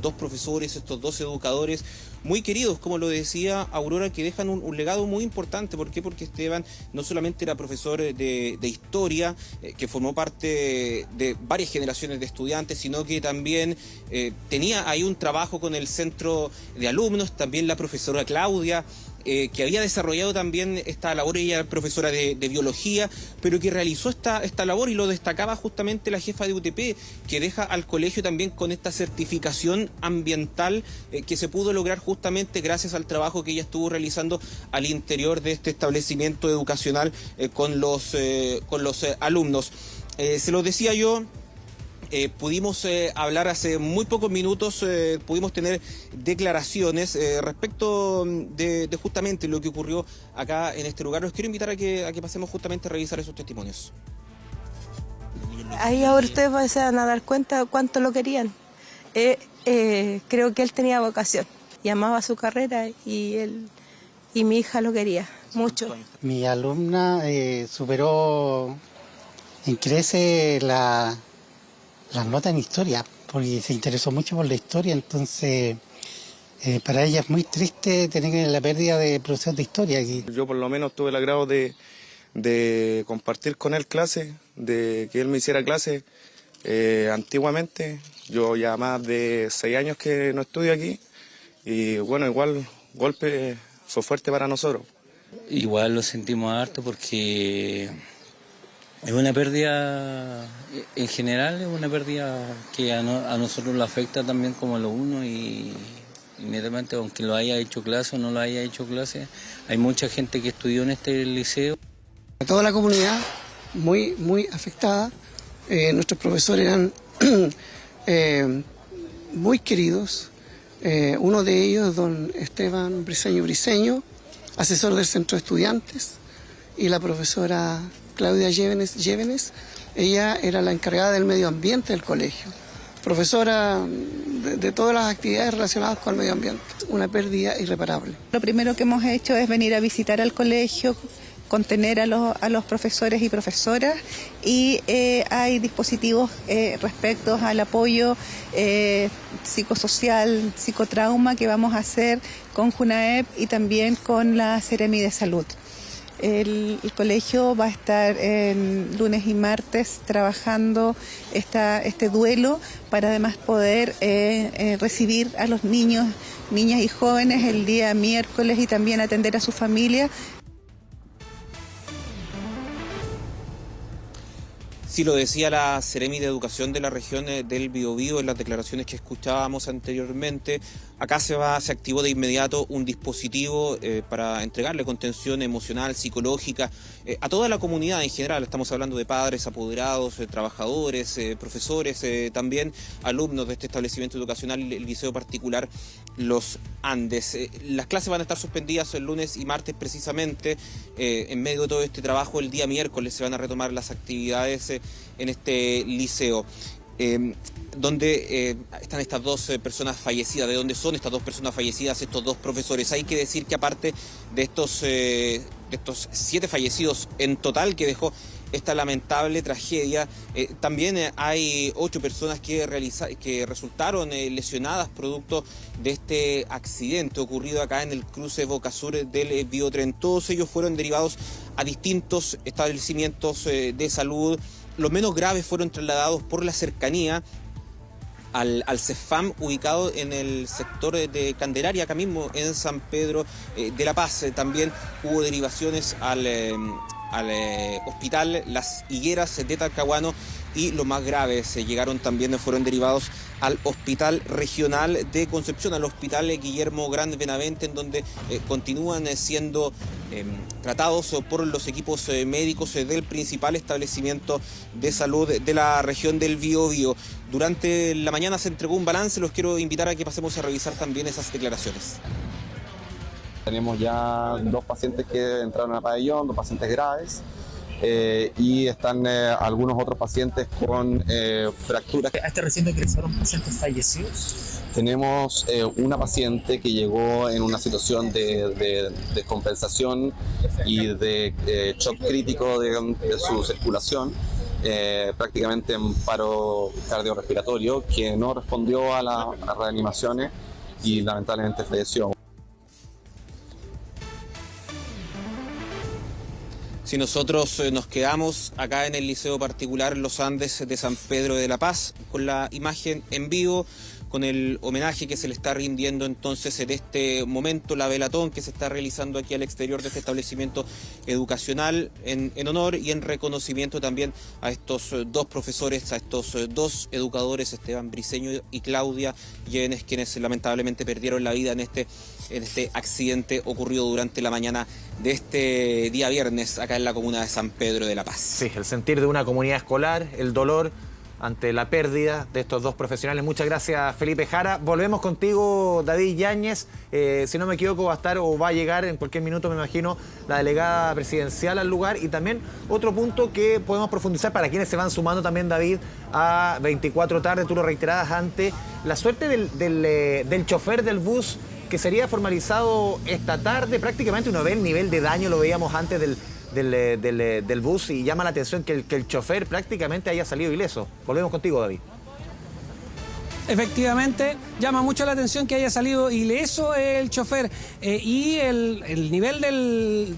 dos profesores, estos dos educadores muy queridos, como lo decía Aurora, que dejan un legado muy importante. ¿Por qué? Porque Esteban no solamente era profesor de historia, que formó parte de varias generaciones de estudiantes, sino que también tenía ahí un trabajo con el centro de alumnos, también la profesora Claudia, que había desarrollado también esta labor. Ella era profesora de biología, pero que realizó esta labor, y lo destacaba justamente la jefa de UTP, que deja al colegio también con esta certificación ambiental que se pudo lograr justamente gracias al trabajo que ella estuvo realizando al interior de este establecimiento educacional con los alumnos. Se los decía yo. Pudimos hablar hace muy pocos minutos, pudimos tener declaraciones respecto de justamente lo que ocurrió acá en este lugar. Los quiero invitar a que pasemos justamente a revisar esos testimonios. Ahí ahora ustedes se van a dar cuenta cuánto lo querían. Creo que él tenía vocación y amaba su carrera, y mi hija lo quería mucho. Mi alumna superó en crece las notas en historia, porque se interesó mucho por la historia. Entonces para ella es muy triste tener la pérdida de profesor de historia. Yo por lo menos tuve el agrado de compartir con él clases, de que él me hiciera clases antiguamente. Yo ya más de 6 años que no estudio aquí, y bueno, igual golpe fue fuerte para nosotros. Igual lo sentimos harto porque es una pérdida, en general es una pérdida que a nosotros lo afecta también como a lo uno, y inmediatamente, aunque lo haya hecho clase o no lo haya hecho clase, hay mucha gente que estudió en este liceo. Toda la comunidad muy afectada. Nuestros profesores eran muy queridos. Uno de ellos, don Esteban Briceño, asesor del centro de estudiantes, y la profesora Claudia Llévenes, ella era la encargada del medio ambiente del colegio, profesora de todas las actividades relacionadas con el medio ambiente. Una pérdida irreparable. Lo primero que hemos hecho es venir a visitar al colegio, contener a los profesores y profesoras, y hay dispositivos respecto al apoyo psicosocial, psicotrauma, que vamos a hacer con JUNAEP y también con la Seremi de Salud. El colegio va a estar lunes y martes trabajando este duelo, para además poder recibir a los niños, niñas y jóvenes el día miércoles, y también atender a su familia. Sí, lo decía la Seremi de Educación de la región del Biobío en las declaraciones que escuchábamos anteriormente. Acá se activó de inmediato un dispositivo para entregarle contención emocional, psicológica a toda la comunidad en general. Estamos hablando de padres, apoderados, trabajadores, profesores, también alumnos de este establecimiento educacional, el liceo particular Los Andes. Las clases van a estar suspendidas el lunes y martes precisamente. En medio de todo este trabajo, el día miércoles se van a retomar las actividades en este liceo. Donde están estas dos personas fallecidas, de dónde son estas dos personas fallecidas, estos dos profesores. Hay que decir que aparte de estos 7 fallecidos en total que dejó esta lamentable tragedia, también hay 8 personas que resultaron lesionadas producto de este accidente ocurrido acá en el cruce Boca Sur del Biotren. Todos ellos fueron derivados a distintos establecimientos de salud. Los menos graves fueron trasladados por la cercanía al CEFAM, ubicado en el sector de Candelaria, acá mismo en San Pedro de la Paz. También hubo derivaciones al hospital Las Higueras de Talcahuano, y los más graves fueron derivados al hospital regional de Concepción, al hospital Guillermo Grande Benavente, en donde continúan siendo tratados por los equipos médicos del principal establecimiento de salud de la región del Biobío. Durante la mañana se entregó un balance, los quiero invitar a que pasemos a revisar también esas declaraciones. Tenemos ya 2 pacientes que entraron al pabellón, 2 pacientes graves, y están algunos otros pacientes con fracturas. ¿A este recién ingresaron pacientes fallecidos? Tenemos una paciente que llegó en una situación de descompensación y de shock crítico de su circulación, prácticamente en paro cardiorrespiratorio, que no respondió a las reanimaciones y lamentablemente falleció. Si nosotros nos quedamos acá en el Liceo Particular Los Andes de San Pedro de la Paz, con la imagen en vivo, con el homenaje que se le está rindiendo entonces en este momento, la velatón que se está realizando aquí al exterior de este establecimiento educacional, en honor y en reconocimiento también a estos 2 profesores, a estos 2 educadores, Esteban Briceño y Claudia Llévenes, quienes lamentablemente perdieron la vida en este accidente ocurrido durante la mañana de este día viernes acá en la comuna de San Pedro de la Paz. Sí, el sentir de una comunidad escolar, el dolor ante la pérdida de estos 2 profesionales. Muchas gracias, Felipe Jara. Volvemos contigo, David Yáñez. Si no me equivoco, va a estar o va a llegar en cualquier minuto, me imagino, la delegada presidencial al lugar. Y también otro punto que podemos profundizar para quienes se van sumando también, David, a 24 tarde, tú lo reiterabas antes, la suerte del chofer del bus que sería formalizado esta tarde. Prácticamente uno ve el nivel de daño, lo veíamos antes del bus, y llama la atención que el chofer prácticamente haya salido ileso. Volvemos contigo, David. Efectivamente, llama mucho la atención que haya salido ileso el chofer, y el nivel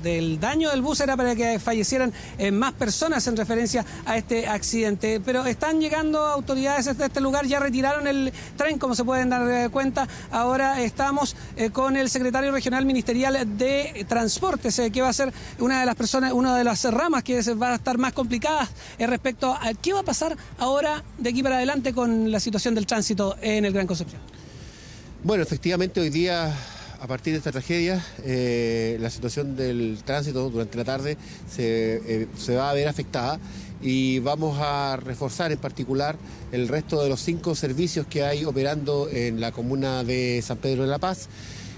del daño del bus era para que fallecieran más personas en referencia a este accidente. Pero están llegando autoridades de este lugar, ya retiraron el tren, como se pueden dar cuenta. Ahora estamos con el secretario regional ministerial de Transportes, que va a ser una de las ramas que va a estar más complicadas respecto a qué va a pasar ahora de aquí para adelante con la situación del tránsito en el Gran Concepción. Bueno, efectivamente hoy día, a partir de esta tragedia, la situación del tránsito durante la tarde se va a ver afectada, y vamos a reforzar en particular el resto de los 5 servicios que hay operando en la comuna de San Pedro de la Paz.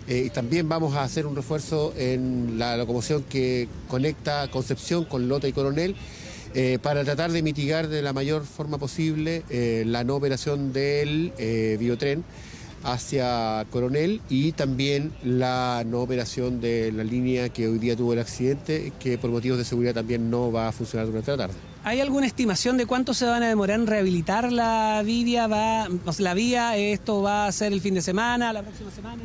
Y también vamos a hacer un refuerzo en la locomoción que conecta Concepción con Lota y Coronel, para tratar de mitigar de la mayor forma posible la no operación del Biotren hacia Coronel, y también la no operación de la línea que hoy día tuvo el accidente, que por motivos de seguridad también no va a funcionar durante la tarde. ¿Hay alguna estimación de cuánto se van a demorar en rehabilitar la vía? ¿Esto va a ser el fin de semana, la próxima semana?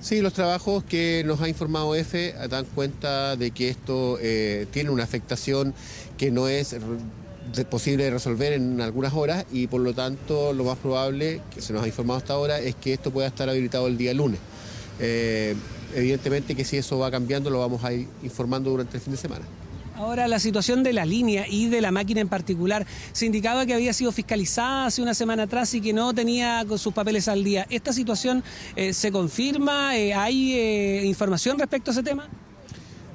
Sí, los trabajos que nos ha informado EFE dan cuenta de que esto tiene una afectación que no es posible de resolver en algunas horas, y por lo tanto lo más probable, que se nos ha informado hasta ahora, es que esto pueda estar habilitado el día lunes. Evidentemente que si eso va cambiando lo vamos a ir informando durante el fin de semana. Ahora, la situación de la línea y de la máquina en particular, se indicaba que había sido fiscalizada hace una semana atrás y que no tenía sus papeles al día. ¿Esta situación se confirma? ¿Hay información respecto a ese tema?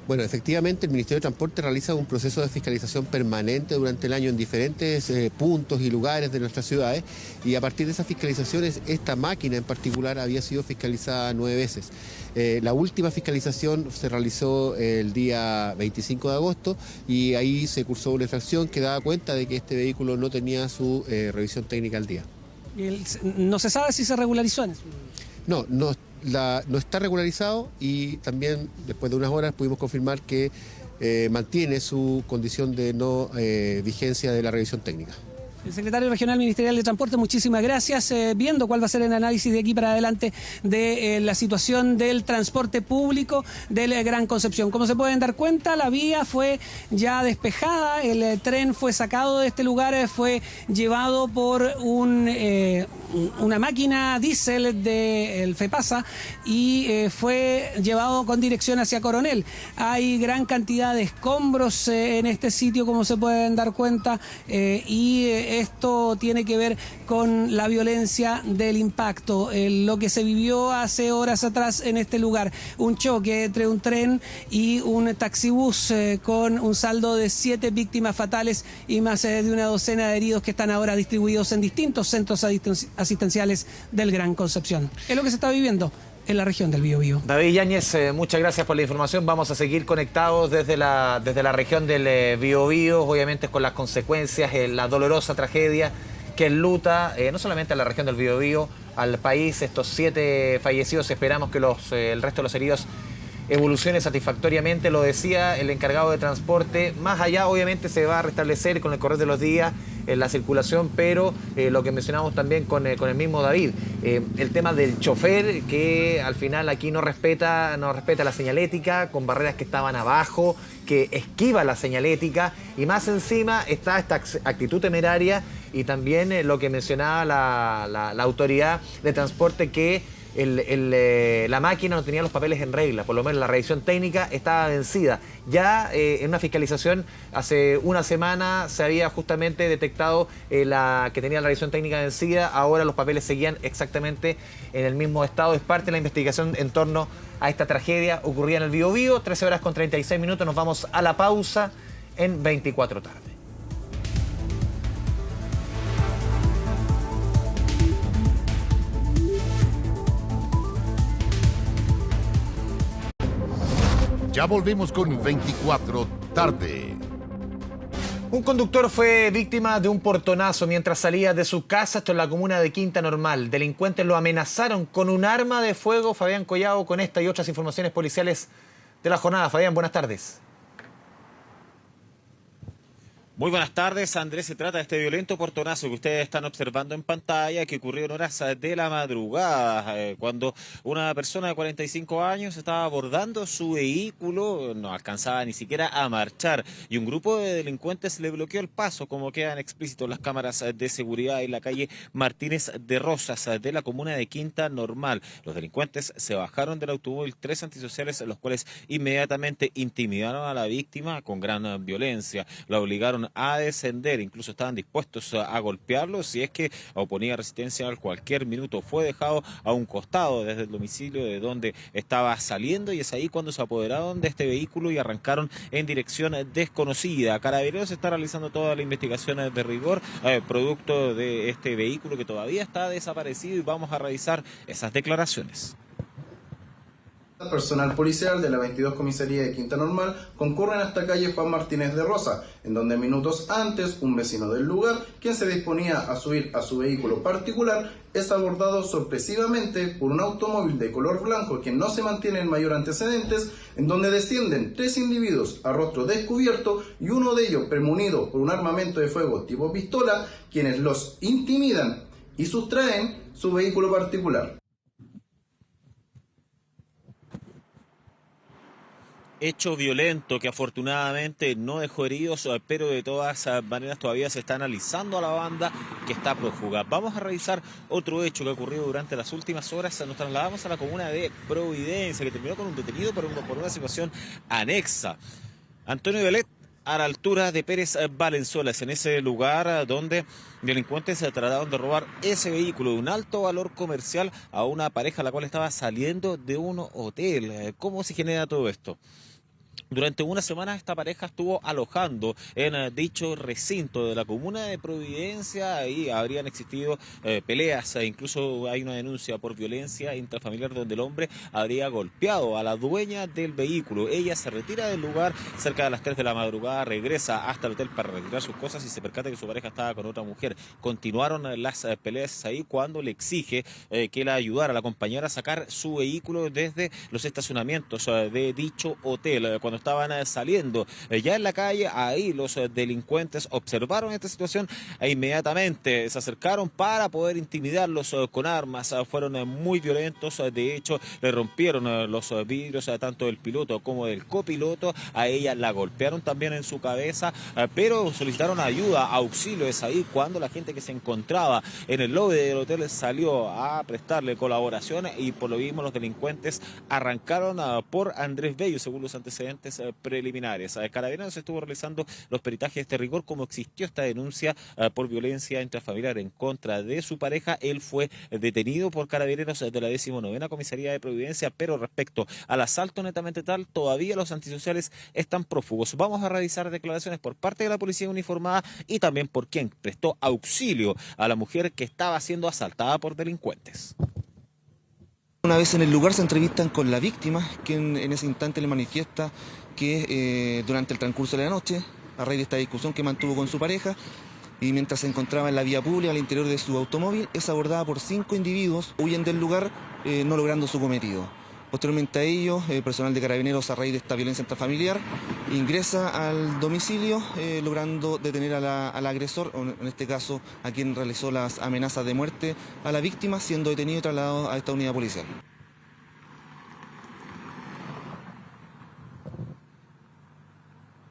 Bueno, efectivamente el Ministerio de Transporte realiza un proceso de fiscalización permanente durante el año en diferentes puntos y lugares de nuestras ciudades, y a partir de esas fiscalizaciones esta máquina en particular había sido fiscalizada 9 veces. La última fiscalización se realizó el día 25 de agosto y ahí se cursó una infracción que daba cuenta de que este vehículo no tenía su revisión técnica al día. ¿No se sabe si se regularizó en eso? No está regularizado, y también después de unas horas pudimos confirmar que mantiene su condición de no vigencia de la revisión técnica. El secretario regional ministerial de Transporte, muchísimas gracias. Viendo cuál va a ser el análisis de aquí para adelante de la situación del transporte público del Gran Concepción. Como se pueden dar cuenta, la vía fue ya despejada, el tren fue sacado de este lugar, fue llevado por una máquina diésel del FEPASA y fue llevado con dirección hacia Coronel. Hay gran cantidad de escombros en este sitio, como se pueden dar cuenta, y esto tiene que ver con la violencia del impacto, lo que se vivió hace horas atrás en este lugar, un choque entre un tren y un taxibús con un saldo de 7 víctimas fatales y más de una docena de heridos que están ahora distribuidos en distintos centros asistenciales del Gran Concepción. Es lo que se está viviendo en la región del Biobío. David Yáñez, muchas gracias por la información. Vamos a seguir conectados desde la región del Biobío, obviamente con las consecuencias, la dolorosa tragedia que enluta no solamente a la región del Biobío, al país, estos 7 fallecidos. Esperamos que el resto de los heridos evolucione satisfactoriamente. Lo decía el encargado de transporte, más allá obviamente se va a restablecer con el correr de los días la circulación, pero lo que mencionamos también con el mismo David, el tema del chofer que al final aquí no respeta la señalética, con barreras que estaban abajo, que esquiva la señalética, y más encima está esta actitud temeraria, y también lo que mencionaba la autoridad de transporte, que la máquina no tenía los papeles en regla, por lo menos la revisión técnica estaba vencida. Ya en una fiscalización hace una semana se había justamente detectado que tenía la revisión técnica vencida, ahora los papeles seguían exactamente en el mismo estado. Es parte de la investigación en torno a esta tragedia ocurrida en el Biobío. 13 horas con 36 minutos, nos vamos a la pausa en 24 tarde. Ya volvemos con 24 tarde. Un conductor fue víctima de un portonazo mientras salía de su casa, esto en la comuna de Quinta Normal. Delincuentes lo amenazaron con un arma de fuego. Fabián Collado con esta y otras informaciones policiales de la jornada. Fabián, buenas tardes. Muy buenas tardes, Andrés. Se trata de este violento portonazo que ustedes están observando en pantalla, que ocurrió en horas de la madrugada, cuando una persona de 45 años estaba abordando su vehículo, no alcanzaba ni siquiera a marchar, y un grupo de delincuentes le bloqueó el paso, como quedan explícitos las cámaras de seguridad en la calle Martínez de Rosas de la comuna de Quinta Normal. Los delincuentes se bajaron del automóvil 3 antisociales, los cuales inmediatamente intimidaron a la víctima con gran violencia. La obligaron a descender, incluso estaban dispuestos a golpearlo si es que oponía resistencia. Al cualquier minuto fue dejado a un costado desde el domicilio de donde estaba saliendo, y es ahí cuando se apoderaron de este vehículo y arrancaron en dirección desconocida. Carabineros está realizando toda la investigación de rigor producto de este vehículo que todavía está desaparecido, y vamos a revisar esas declaraciones. Personal policial de la 22 Comisaría de Quinta Normal concurren a esta calle Juan Martínez de Rosa, en donde minutos antes un vecino del lugar, quien se disponía a subir a su vehículo particular, es abordado sorpresivamente por un automóvil de color blanco que no se mantiene en mayor antecedentes, en donde descienden 3 individuos a rostro descubierto y uno de ellos premunido por un armamento de fuego tipo pistola, quienes los intimidan y sustraen su vehículo particular. Hecho violento que afortunadamente no dejó heridos, pero de todas maneras todavía se está analizando a la banda que está prófuga. Vamos a revisar otro hecho que ha ocurrido durante las últimas horas. Nos trasladamos a la comuna de Providencia, que terminó con un detenido por una situación anexa. Antonio Belet a la altura de Pérez Valenzuela. Es en ese lugar donde delincuentes se trataron de robar ese vehículo de un alto valor comercial a una pareja la cual estaba saliendo de un hotel. ¿Cómo se genera todo esto? Durante una semana esta pareja estuvo alojando en dicho recinto de la comuna de Providencia y habrían existido peleas, incluso hay una denuncia por violencia intrafamiliar donde el hombre habría golpeado a la dueña del vehículo. Ella se retira del lugar cerca de las 3 de la madrugada, regresa hasta el hotel para retirar sus cosas y se percata que su pareja estaba con otra mujer. Continuaron las peleas ahí cuando le exige que la ayudara, la acompañara a sacar su vehículo desde los estacionamientos de dicho hotel. Cuando estaban saliendo ya en la calle, ahí los delincuentes observaron esta situación e inmediatamente se acercaron para poder intimidarlos con armas. Fueron muy violentos, de hecho le rompieron los vidrios tanto del piloto como del copiloto. A ella la golpearon también en su cabeza, pero solicitaron ayuda, auxilio. Es ahí cuando la gente que se encontraba en el lobby del hotel salió a prestarle colaboración y por lo mismo los delincuentes arrancaron por Andrés Bello, según los antecedentes preliminares. Carabineros estuvo realizando los peritajes de este rigor. Como existió esta denuncia por violencia intrafamiliar en contra de su pareja, él fue detenido por Carabineros de la 19ª Comisaría de Providencia, pero respecto al asalto netamente tal, todavía los antisociales están prófugos. Vamos a revisar declaraciones por parte de la policía uniformada y también por quien prestó auxilio a la mujer que estaba siendo asaltada por delincuentes. Una vez en el lugar se entrevistan con la víctima, quien en ese instante le manifiesta que durante el transcurso de la noche, a raíz de esta discusión que mantuvo con su pareja, y mientras se encontraba en la vía pública al interior de su automóvil, es abordada por 5 individuos, huyen del lugar no logrando su cometido. Posteriormente a ello, personal de Carabineros, a raíz de esta violencia intrafamiliar, ingresa al domicilio logrando detener al agresor, o en este caso a quien realizó las amenazas de muerte a la víctima, siendo detenido y trasladado a esta unidad policial.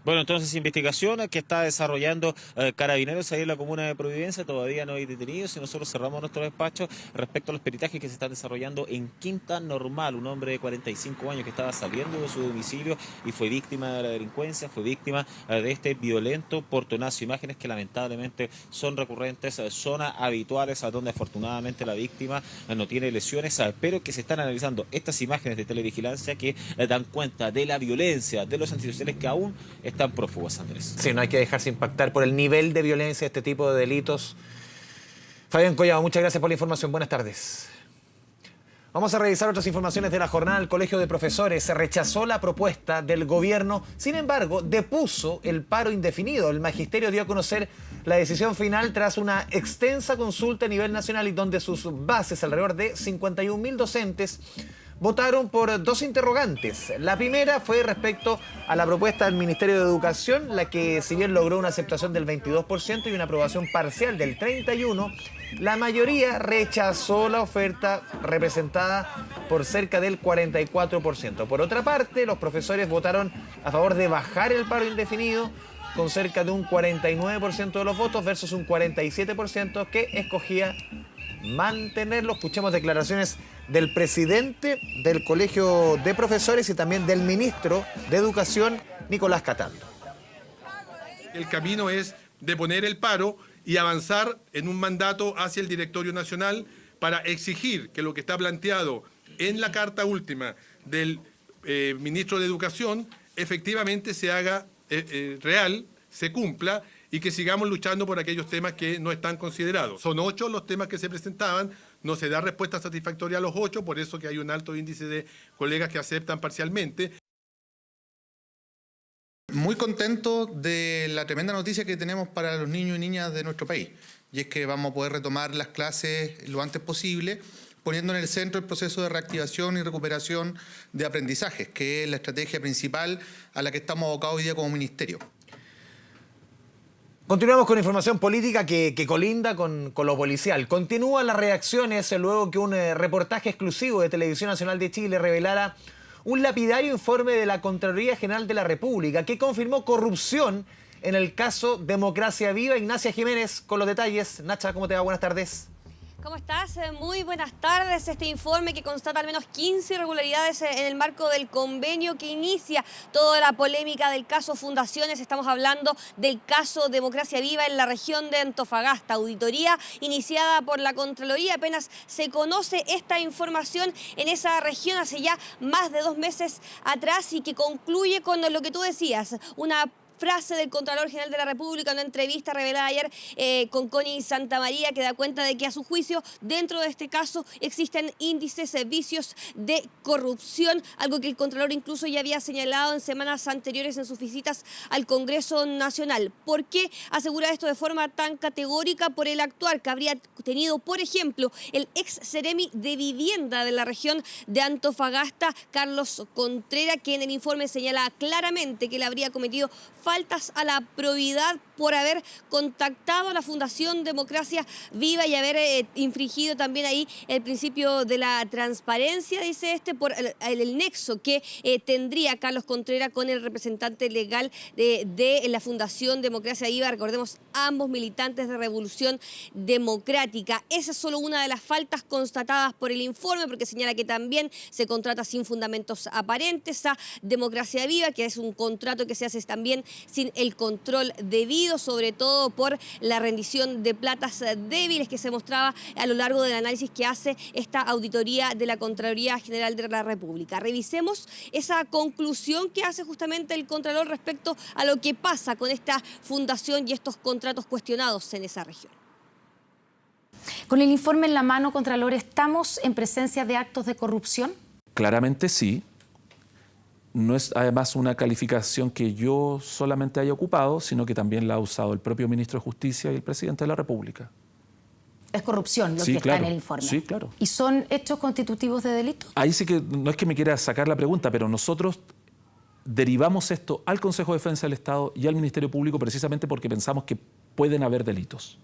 Bueno, entonces investigación que está desarrollando Carabineros ahí en la comuna de Providencia. Todavía no hay detenidos y nosotros cerramos nuestro despacho respecto a los peritajes que se están desarrollando en Quinta Normal. Un hombre de 45 años que estaba saliendo de su domicilio y fue víctima de la delincuencia, fue víctima de este violento portonazo. Imágenes que lamentablemente son recurrentes, son habituales, a donde afortunadamente la víctima no tiene lesiones, pero que se están analizando estas imágenes de televigilancia que dan cuenta de la violencia de los antisociales que aún están prófugos, Andrés. Sí, no hay que dejarse impactar por el nivel de violencia de este tipo de delitos. Fabián Collado, muchas gracias por la información. Buenas tardes. Vamos a revisar otras informaciones de la jornada. El Colegio de Profesores se rechazó la propuesta del gobierno, sin embargo, depuso el paro indefinido. El magisterio dio a conocer la decisión final tras una extensa consulta a nivel nacional y donde sus bases, alrededor de 51.000 docentes, votaron por 2 interrogantes. La primera fue respecto a la propuesta del Ministerio de Educación, la que si bien logró una aceptación del 22% y una aprobación parcial del 31%, la mayoría rechazó la oferta representada por cerca del 44%. Por otra parte, los profesores votaron a favor de bajar el paro indefinido con cerca de un 49% de los votos versus un 47% que escogía mantenerlo. Escuchemos declaraciones del presidente del Colegio de Profesores y también del ministro de Educación, Nicolás Cataldo. El camino es de poner el paro y avanzar en un mandato hacia el Directorio Nacional para exigir que lo que está planteado en la carta última del ministro de Educación efectivamente se haga real, se cumpla y que sigamos luchando por aquellos temas que no están considerados. Son 8 los temas que se presentaban, no se da respuesta satisfactoria a los 8, por eso que hay un alto índice de colegas que aceptan parcialmente. Muy contento de la tremenda noticia que tenemos para los niños y niñas de nuestro país, y es que vamos a poder retomar las clases lo antes posible, poniendo en el centro el proceso de reactivación y recuperación de aprendizajes, que es la estrategia principal a la que estamos abocados hoy día como ministerio. Continuamos con información política que colinda con lo policial. Continúan las reacciones luego que un reportaje exclusivo de Televisión Nacional de Chile revelara un lapidario informe de la Contraloría General de la República que confirmó corrupción en el caso Democracia Viva. Ignacia Jiménez con los detalles. Nacha, ¿cómo te va? Buenas tardes. ¿Cómo estás? Muy buenas tardes. Este informe que constata al menos 15 irregularidades en el marco del convenio que inicia toda la polémica del caso Fundaciones. Estamos hablando del caso Democracia Viva en la región de Antofagasta. Auditoría iniciada por la Contraloría. Apenas se conoce esta información en esa región hace ya más de 2 meses atrás y que concluye con lo que tú decías, una frase del Contralor General de la República en una entrevista revelada ayer con Connie Santamaría, que da cuenta de que a su juicio dentro de este caso existen índices de vicios de corrupción, algo que el Contralor incluso ya había señalado en semanas anteriores en sus visitas al Congreso Nacional. ¿Por qué asegura esto de forma tan categórica? Por el actuar que habría tenido, por ejemplo, el ex Seremi de Vivienda de la región de Antofagasta, Carlos Contreras, que en el informe señala claramente que le habría cometido faltas a la probidad por haber contactado a la Fundación Democracia Viva y haber infringido también ahí el principio de la transparencia, dice este, por el nexo que tendría Carlos Contreras con el representante legal de la Fundación Democracia Viva. Recordemos, ambos militantes de Revolución Democrática. Esa es solo una de las faltas constatadas por el informe, porque señala que también se contrata sin fundamentos aparentes a Democracia Viva, que es un contrato que se hace también sin el control debido, sobre todo por la rendición de platas débiles que se mostraba a lo largo del análisis que hace esta auditoría de la Contraloría General de la República. Revisemos esa conclusión que hace justamente el Contralor respecto a lo que pasa con esta fundación y estos contratos cuestionados en esa región. Con el informe en la mano, Contralor, ¿estamos en presencia de actos de corrupción? Claramente sí. No es además una calificación que yo solamente haya ocupado, sino que también la ha usado el propio ministro de Justicia y el presidente de la República. Es corrupción lo que está en el informe. Sí, claro. ¿Y son hechos constitutivos de delito? Ahí sí que no es que me quiera sacar la pregunta, pero nosotros derivamos esto al Consejo de Defensa del Estado y al Ministerio Público precisamente porque pensamos que pueden haber delitos.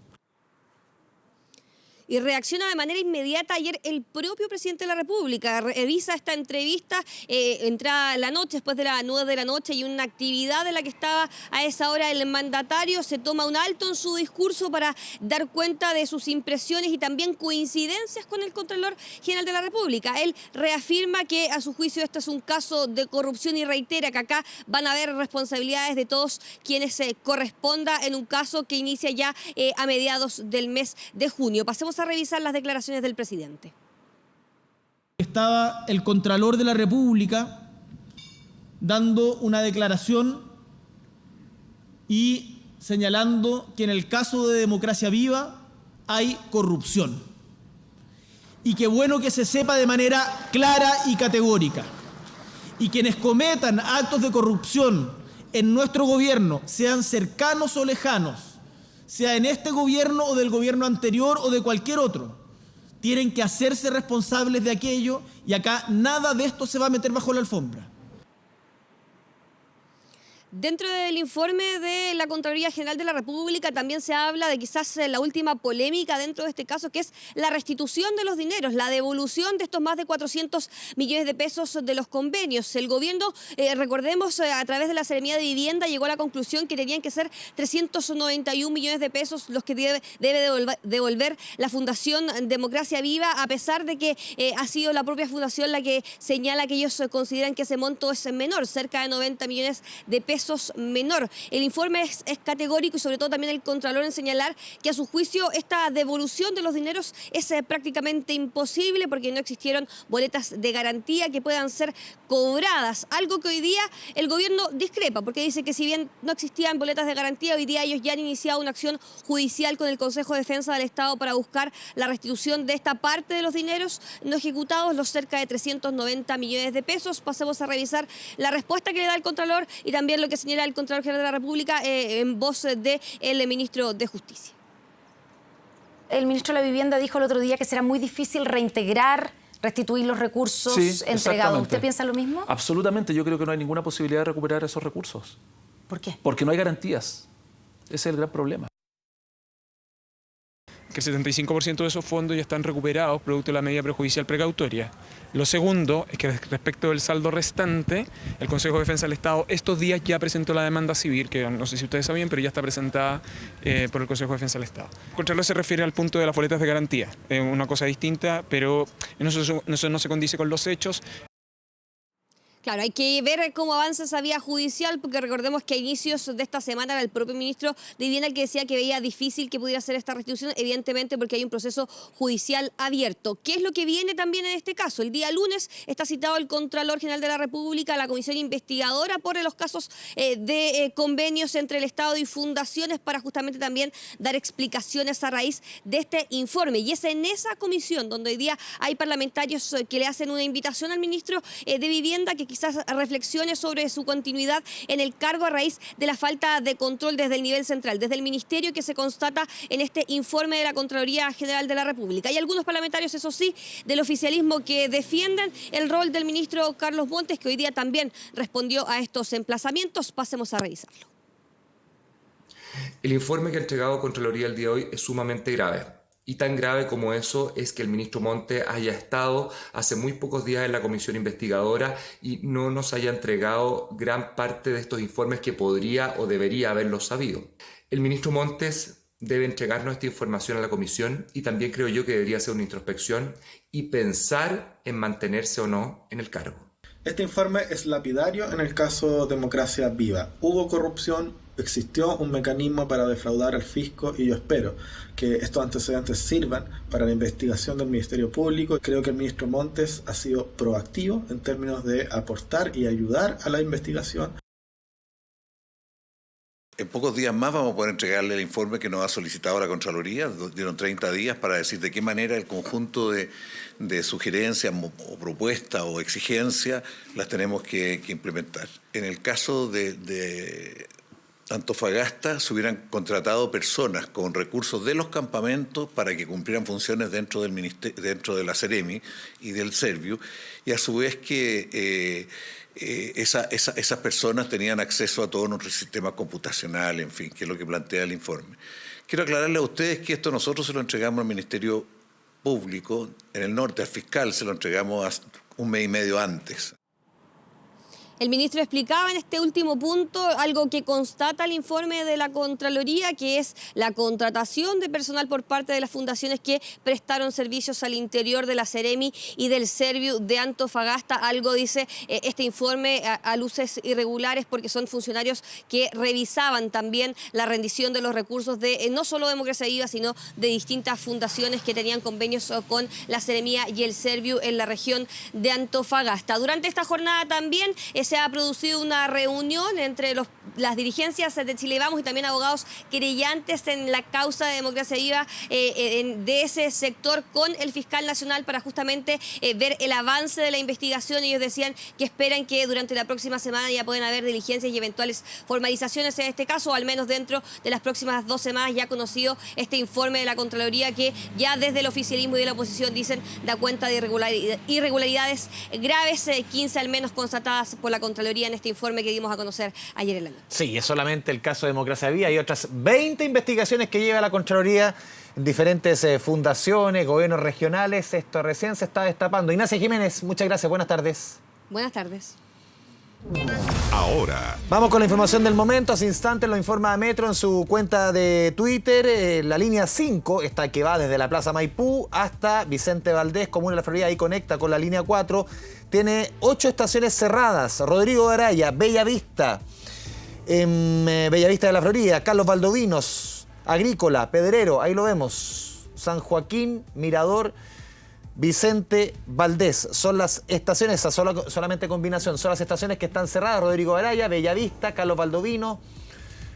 Y reacciona de manera inmediata ayer el propio presidente de la República. Revisa esta entrevista, entrada la noche, después de las 9 de la noche, y una actividad en la que estaba a esa hora el mandatario. Se toma un alto en su discurso para dar cuenta de sus impresiones y también coincidencias con el Contralor General de la República. Él reafirma que a su juicio este es un caso de corrupción y reitera que acá van a haber responsabilidades de todos quienes se corresponda en un caso que inicia ya a mediados del mes de junio. Pasemos a revisar las declaraciones del presidente. Estaba el Contralor de la República dando una declaración y señalando que en el caso de Democracia Viva hay corrupción. Y qué bueno que se sepa de manera clara y categórica. Y quienes cometan actos de corrupción en nuestro gobierno, sean cercanos o lejanos, sea en este gobierno o del gobierno anterior o de cualquier otro, tienen que hacerse responsables de aquello, y acá nada de esto se va a meter bajo la alfombra. Dentro del informe de la Contraloría General de la República también se habla de quizás la última polémica dentro de este caso, que es la restitución de los dineros, la devolución de estos más de 400 millones de pesos de los convenios. El gobierno, recordemos, a través de la Seremía de Vivienda llegó a la conclusión que tenían que ser 391 millones de pesos los que debe devolver la Fundación Democracia Viva, a pesar de que ha sido la propia fundación la que señala que ellos consideran que ese monto es menor, cerca de 90 millones de pesos menor. El informe es categórico y sobre todo también el Contralor en señalar que a su juicio esta devolución de los dineros es prácticamente imposible porque no existieron boletas de garantía que puedan ser cobradas, algo que hoy día el gobierno discrepa, porque dice que si bien no existían boletas de garantía, hoy día ellos ya han iniciado una acción judicial con el Consejo de Defensa del Estado para buscar la restitución de esta parte de los dineros no ejecutados, los cerca de 390 millones de pesos. Pasemos a revisar la respuesta que le da el Contralor y también lo que señala el Contralor General de la República en voz del ministro de Justicia. El ministro de la Vivienda dijo el otro día que será muy difícil reintegrar, restituir los recursos entregados. ¿Usted piensa lo mismo? Absolutamente. Yo creo que no hay ninguna posibilidad de recuperar esos recursos. ¿Por qué? Porque no hay garantías. Ese es el gran problema. que el 75% de esos fondos ya están recuperados producto de la medida prejudicial precautoria. Lo segundo es que respecto del saldo restante, el Consejo de Defensa del Estado estos días ya presentó la demanda civil, que no sé si ustedes sabían, pero ya está presentada por el Consejo de Defensa del Estado. El Contralor se refiere al punto de las boletas de garantía, es una cosa distinta, pero eso no se condice con los hechos. Claro, hay que ver cómo avanza esa vía judicial, porque recordemos que a inicios de esta semana era el propio ministro de Vivienda el que decía que veía difícil que pudiera hacer esta restitución, evidentemente porque hay un proceso judicial abierto. ¿Qué es lo que viene también en este caso? El día lunes está citado el Contralor General de la República, la comisión investigadora por los casos de convenios entre el Estado y fundaciones para justamente también dar explicaciones a raíz de este informe. Y es en esa comisión donde hoy día hay parlamentarios que le hacen una invitación al ministro de Vivienda que quizás reflexione sobre su continuidad en el cargo a raíz de la falta de control desde el nivel central, desde el ministerio, que se constata en este informe de la Contraloría General de la República. Hay algunos parlamentarios, eso sí, del oficialismo que defienden el rol del ministro Carlos Montes, que hoy día también respondió a estos emplazamientos. Pasemos a revisarlo. El informe que ha entregado Contraloría el día de hoy es sumamente grave. Y tan grave como eso es que el ministro Montes haya estado hace muy pocos días en la comisión investigadora y no nos haya entregado gran parte de estos informes que podría o debería haberlos sabido. El ministro Montes debe entregarnos esta información a la comisión y también creo yo que debería hacer una introspección y pensar en mantenerse o no en el cargo. Este informe es lapidario en el caso Democracia Viva. Hubo corrupción, existió un mecanismo para defraudar al fisco y yo espero que estos antecedentes sirvan para la investigación del Ministerio Público. Creo que el ministro Montes ha sido proactivo en términos de aportar y ayudar a la investigación. En pocos días más vamos a poder entregarle el informe que nos ha solicitado la Contraloría. Dieron 30 días para decir de qué manera el conjunto de sugerencias o propuestas o exigencias las tenemos que implementar. En el caso de Antofagasta se hubieran contratado personas con recursos de los campamentos para que cumplieran funciones dentro del dentro de la Seremi y del Serviu, y a su vez que esas personas tenían acceso a todo nuestro sistema computacional, en fin, que es lo que plantea el informe. Quiero aclararle a ustedes que esto nosotros se lo entregamos al Ministerio Público en el norte, al fiscal se lo entregamos un mes y medio antes. El ministro explicaba en este último punto algo que constata el informe de la Contraloría, que es la contratación de personal por parte de las fundaciones que prestaron servicios al interior de la Seremi y del Serviu de Antofagasta. Algo dice este informe a luces irregulares porque son funcionarios que revisaban también la rendición de los recursos de no solo Democracia Viva, sino de distintas fundaciones que tenían convenios con la Seremi y el Serviu en la región de Antofagasta. Durante esta jornada también se ha producido una reunión entre las dirigencias de Chile Vamos y también abogados querellantes en la causa de Democracia Viva de ese sector con el fiscal nacional para justamente ver el avance de la investigación. Ellos decían que esperan que durante la próxima semana ya pueden haber diligencias y eventuales formalizaciones en este caso, o al menos dentro de las próximas 2 semanas ya conocido este informe de la Contraloría que ya desde el oficialismo y de la oposición dicen da cuenta de irregularidades graves, 15 al menos constatadas por la Contraloría en este informe que dimos a conocer ayer en la noche. Sí, es solamente el caso de Democracia Viva. Hay otras 20 investigaciones que lleva la Contraloría en diferentes fundaciones, gobiernos regionales. Esto recién se está destapando. Ignacia Jiménez, muchas gracias. Buenas tardes. Buenas tardes. Ahora vamos con la información del momento. Hace instantes lo informa Metro en su cuenta de Twitter. La línea 5, esta que va desde la Plaza Maipú hasta Vicente Valdés, Comuna de la Florida, y conecta con la línea 4. Tiene 8 estaciones cerradas. Rodrigo Araya, Bellavista, Bellavista de la Florida, Carlos Valdovinos, Agrícola, Pedrero, ahí lo vemos, San Joaquín, Mirador, Vicente Valdés. Son las estaciones, solamente combinación, son las estaciones que están cerradas. Rodrigo Araya, Bellavista, Carlos Valdovino,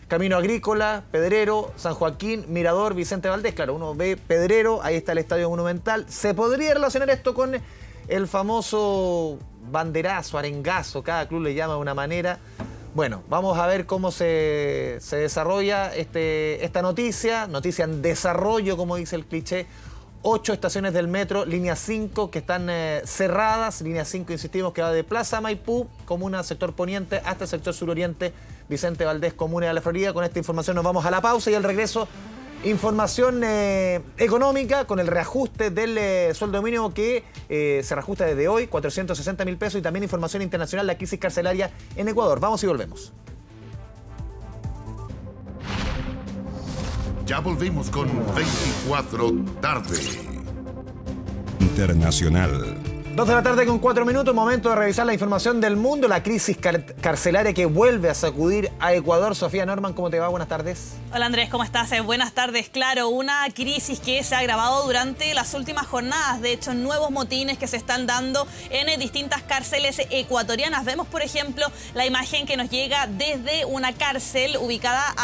Camino Agrícola, Pedrero, San Joaquín, Mirador, Vicente Valdés. Claro, uno ve Pedrero, ahí está el Estadio Monumental. ¿Se podría relacionar esto con el famoso banderazo, arengazo? Cada club le llama de una manera. Bueno, vamos a ver cómo se desarrolla esta noticia en desarrollo, como dice el cliché. 8 estaciones del metro, línea 5, que están cerradas. Línea 5, insistimos, que va de Plaza Maipú, comuna sector poniente, hasta el sector suroriente, Vicente Valdés, Comuna de la Florida. Con esta información nos vamos a la pausa y al regreso Información económica con el reajuste del sueldo mínimo que se reajusta desde hoy, 460.000 pesos, y también información internacional, la crisis carcelaria en Ecuador. Vamos y volvemos. Ya volvimos con 24 tarde. Internacional. 2 de la tarde con 4 minutos, momento de revisar la información del mundo, la crisis carcelaria que vuelve a sacudir a Ecuador. Sofía Norman, ¿cómo te va? Buenas tardes. Hola Andrés, ¿cómo estás? Buenas tardes. Claro, una crisis que se ha agravado durante las últimas jornadas. De hecho, nuevos motines que se están dando en distintas cárceles ecuatorianas. Vemos, por ejemplo, la imagen que nos llega desde una cárcel ubicada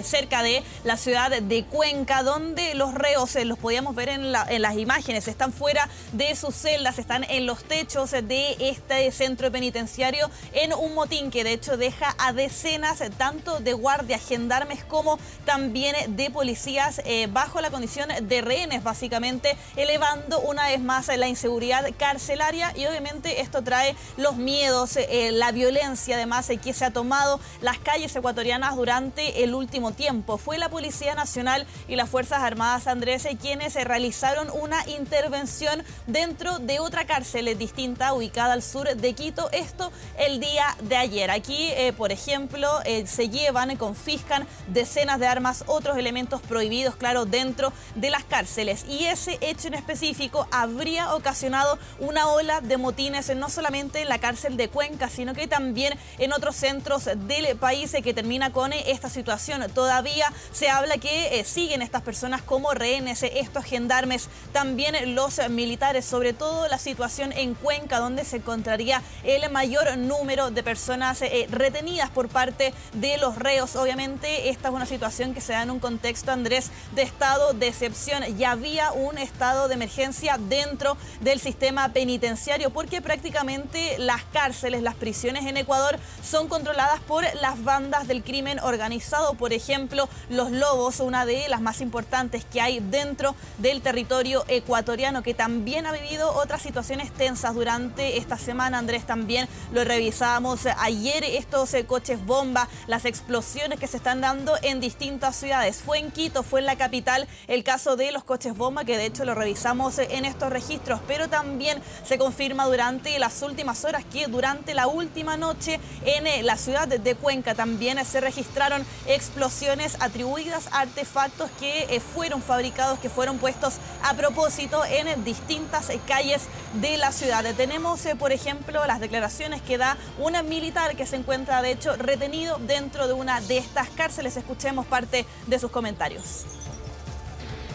cerca de la ciudad de Cuenca, donde los reos, los podíamos ver en las imágenes, están fuera de sus celdas, están en los techos de este centro penitenciario en un motín que de hecho deja a decenas tanto de guardias, gendarmes como también de policías bajo la condición de rehenes, básicamente elevando una vez más la inseguridad carcelaria, y obviamente esto trae los miedos, la violencia además que se ha tomado las calles ecuatorianas durante el último tiempo. Fue la Policía Nacional y las Fuerzas Armadas, Andrés, quienes realizaron una intervención dentro de otra cárcel distinta ubicada al sur de Quito, esto el día de ayer. Aquí, por ejemplo, se llevan, confiscan decenas de armas, otros elementos prohibidos, claro, dentro de las cárceles. Y ese hecho en específico habría ocasionado una ola de motines, no solamente en la cárcel de Cuenca, sino que también en otros centros del país, que termina con esta situación. Todavía se habla que siguen estas personas como rehenes, estos gendarmes, también los militares, sobre todo la situación en Cuenca, donde se encontraría el mayor número de personas retenidas por parte de los reos. Obviamente esta es una situación que se da en un contexto, Andrés, de estado de excepción. Ya había un estado de emergencia dentro del sistema penitenciario, porque prácticamente las cárceles, las prisiones en Ecuador son controladas por las bandas del crimen organizado. Por ejemplo, los Lobos, una de las más importantes que hay dentro del territorio ecuatoriano, que también ha vivido otras situaciones tensas durante esta semana, Andrés. También lo revisábamos ayer, estos coches bomba, las explosiones que se están dando en distintas ciudades. Fue en Quito, fue en la capital el caso de los coches bomba, que de hecho lo revisamos en estos registros, pero también se confirma durante las últimas horas que durante la última noche en la ciudad de Cuenca también se registraron explosiones atribuidas a artefactos que fueron fabricados, que fueron puestos a propósito en distintas calles de la ciudad. Tenemos, por ejemplo, las declaraciones que da un militar que se encuentra, de hecho, retenido dentro de una de estas cárceles. Escuchemos parte de sus comentarios.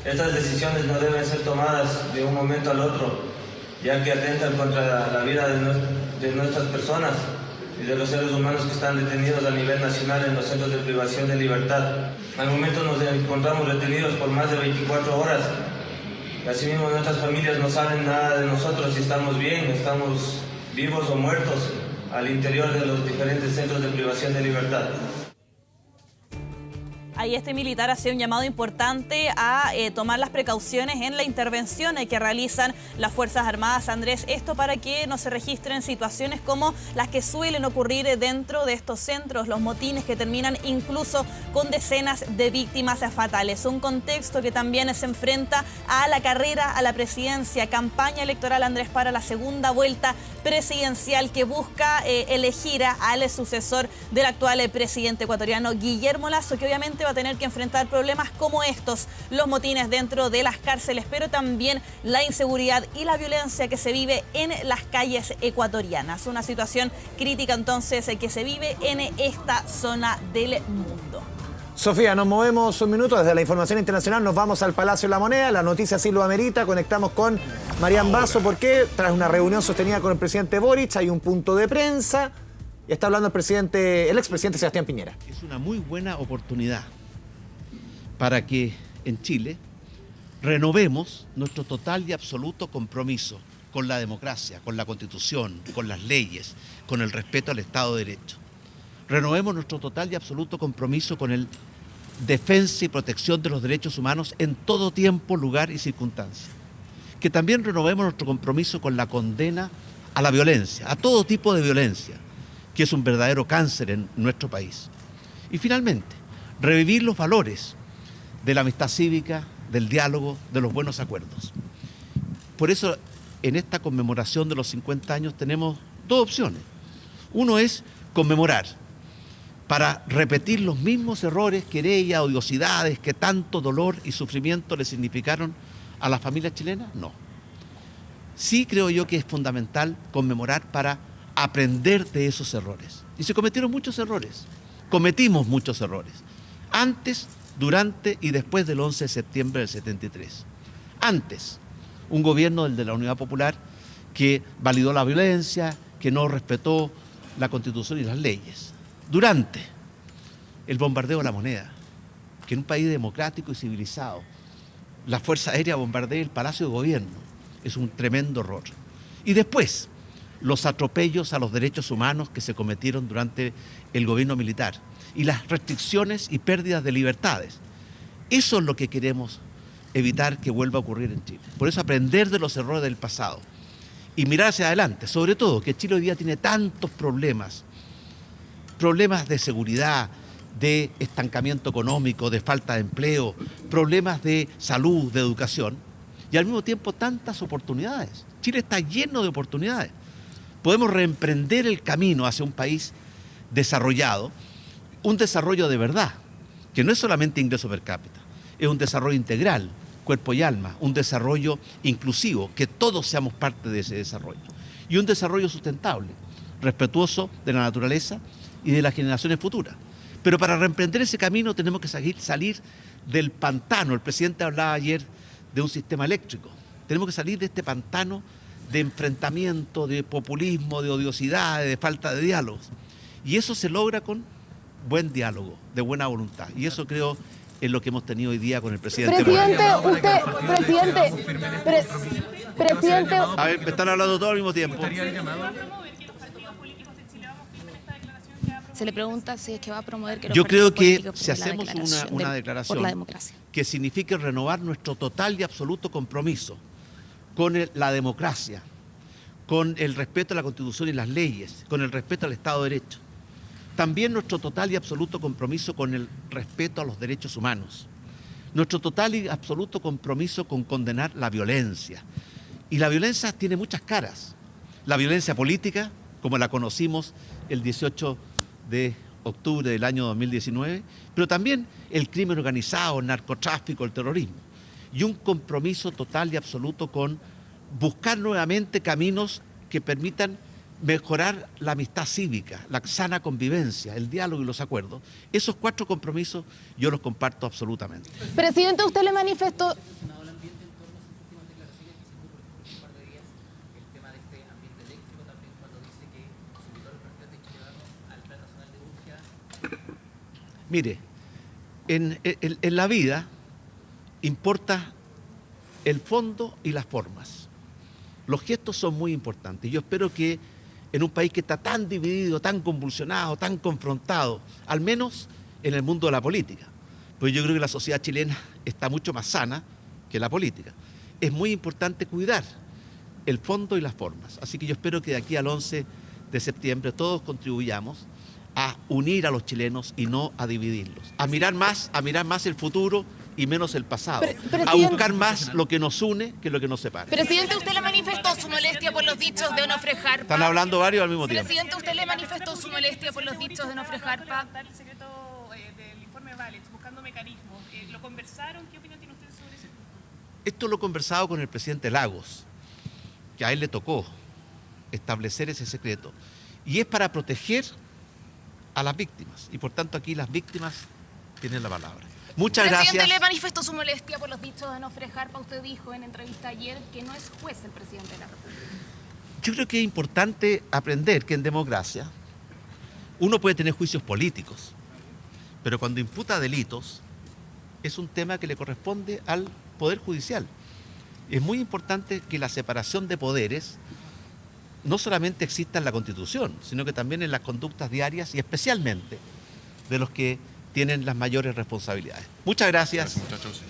Estas decisiones no deben ser tomadas de un momento al otro, ya que atentan contra la vida de nuestras personas y de los seres humanos que están detenidos a nivel nacional en los centros de privación de libertad. Al momento nos encontramos retenidos por más de 24 horas. Asimismo, nuestras familias no saben nada de nosotros, si estamos bien, estamos vivos o muertos al interior de los diferentes centros de privación de libertad. Ahí este militar hace un llamado importante a tomar las precauciones en la intervención que realizan las Fuerzas Armadas, Andrés. Esto para que no se registren situaciones como las que suelen ocurrir dentro de estos centros, los motines que terminan incluso con decenas de víctimas fatales. Un contexto que también se enfrenta a la carrera a la presidencia, campaña electoral, Andrés, para la segunda vuelta presidencial que busca elegir al sucesor del actual presidente ecuatoriano, Guillermo Lasso, que obviamente va a tener que enfrentar problemas como estos, los motines dentro de las cárceles, pero también la inseguridad y la violencia que se vive en las calles ecuatorianas. Una situación crítica entonces que se vive en esta zona del mundo. Sofía, nos movemos un minuto desde la información internacional, nos vamos al Palacio de la Moneda, la noticia así lo amerita, conectamos con Marián Basso porque tras una reunión sostenida con el presidente Boric hay un punto de prensa y está hablando el expresidente Sebastián Piñera. Es una muy buena oportunidad para que en Chile renovemos nuestro total y absoluto compromiso con la democracia, con la Constitución, con las leyes, con el respeto al Estado de Derecho. Renovemos nuestro total y absoluto compromiso con el defensa y protección de los derechos humanos en todo tiempo, lugar y circunstancia. Que también renovemos nuestro compromiso con la condena a la violencia, a todo tipo de violencia, que es un verdadero cáncer en nuestro país. Y finalmente, revivir los valores de la amistad cívica, del diálogo, de los buenos acuerdos. Por eso, en esta conmemoración de los 50 años tenemos dos opciones. Uno es conmemorar para repetir los mismos errores, querellas, odiosidades que tanto dolor y sufrimiento le significaron a las familias chilenas. No. Sí creo yo que es fundamental conmemorar para aprender de esos errores. Y se cometieron muchos errores. Cometimos muchos errores. Antes, durante y después del 11 de septiembre del 73. Antes, un gobierno, el de la Unidad Popular, que validó la violencia, que no respetó la Constitución y las leyes. Durante, el bombardeo de La Moneda, que en un país democrático y civilizado, la Fuerza Aérea bombardea el Palacio de Gobierno. Es un tremendo error. Y después, los atropellos a los derechos humanos que se cometieron durante el gobierno militar y las restricciones y pérdidas de libertades. Eso es lo que queremos evitar que vuelva a ocurrir en Chile. Por eso aprender de los errores del pasado y mirar hacia adelante, sobre todo que Chile hoy día tiene tantos problemas de seguridad, de estancamiento económico, de falta de empleo, problemas de salud, de educación, y al mismo tiempo tantas oportunidades. Chile está lleno de oportunidades. Podemos reemprender el camino hacia un país desarrollado, un desarrollo de verdad, que no es solamente ingreso per cápita, es un desarrollo integral, cuerpo y alma, un desarrollo inclusivo, que todos seamos parte de ese desarrollo, y un desarrollo sustentable, respetuoso de la naturaleza y de las generaciones futuras. Pero para reemprender ese camino tenemos que salir del pantano. El presidente hablaba ayer de un sistema eléctrico. Tenemos que salir de este pantano de enfrentamiento, de populismo, de odiosidad, de falta de diálogos. Y eso se logra con buen diálogo, de buena voluntad. Y eso creo es lo que hemos tenido hoy día con el presidente. Presidente. A ver, me están hablando todos al mismo tiempo. Se le pregunta si es que va a promover que los Yo creo que políticos si hacemos una declaración por la democracia, que signifique renovar nuestro total y absoluto compromiso con la democracia, con el respeto a la Constitución y las leyes, con el respeto al Estado de Derecho. También nuestro total y absoluto compromiso con el respeto a los derechos humanos. Nuestro total y absoluto compromiso con condenar la violencia. Y la violencia tiene muchas caras. La violencia política, como la conocimos el 18 de octubre del año 2019, pero también el crimen organizado, el narcotráfico, el terrorismo. Y un compromiso total y absoluto con buscar nuevamente caminos que permitan mejorar la amistad cívica, la sana convivencia, el diálogo y los acuerdos. Esos 4 compromisos yo los comparto absolutamente. Presidente, usted le manifestó... Mire, en la vida importa el fondo y las formas. Los gestos son muy importantes. Yo espero que en un país que está tan dividido, tan convulsionado, tan confrontado, al menos en el mundo de la política, pues yo creo que la sociedad chilena está mucho más sana que la política. Es muy importante cuidar el fondo y las formas. Así que yo espero que de aquí al 11 de septiembre todos contribuyamos a unir a los chilenos y no a dividirlos, a mirar más el futuro y menos el pasado, a buscar más lo que nos une que lo que nos separa. Presidente, usted le manifestó su molestia por los dichos de Onofre Jarpa. Están hablando varios al mismo tiempo. Presidente, usted le manifestó su molestia por los dichos de Onofre Jarpa. El secreto del informe Valech, buscando mecanismos. ¿Lo conversaron? ¿Qué opinión tiene usted sobre ese punto? Esto lo he conversado con el presidente Lagos, que a él le tocó establecer ese secreto, y es para proteger a las víctimas, y por tanto aquí las víctimas tienen la palabra. Muchas gracias. Presidente, le manifestó su molestia por los dichos de Onofre Jarpa. Usted dijo en entrevista ayer que no es juez el presidente de la República. Yo creo que es importante aprender que en democracia uno puede tener juicios políticos, pero cuando imputa delitos es un tema que le corresponde al Poder Judicial. Es muy importante que la separación de poderes no solamente exista en la Constitución, sino que también en las conductas diarias y especialmente de los que tienen las mayores responsabilidades. Muchas gracias. Muchachos.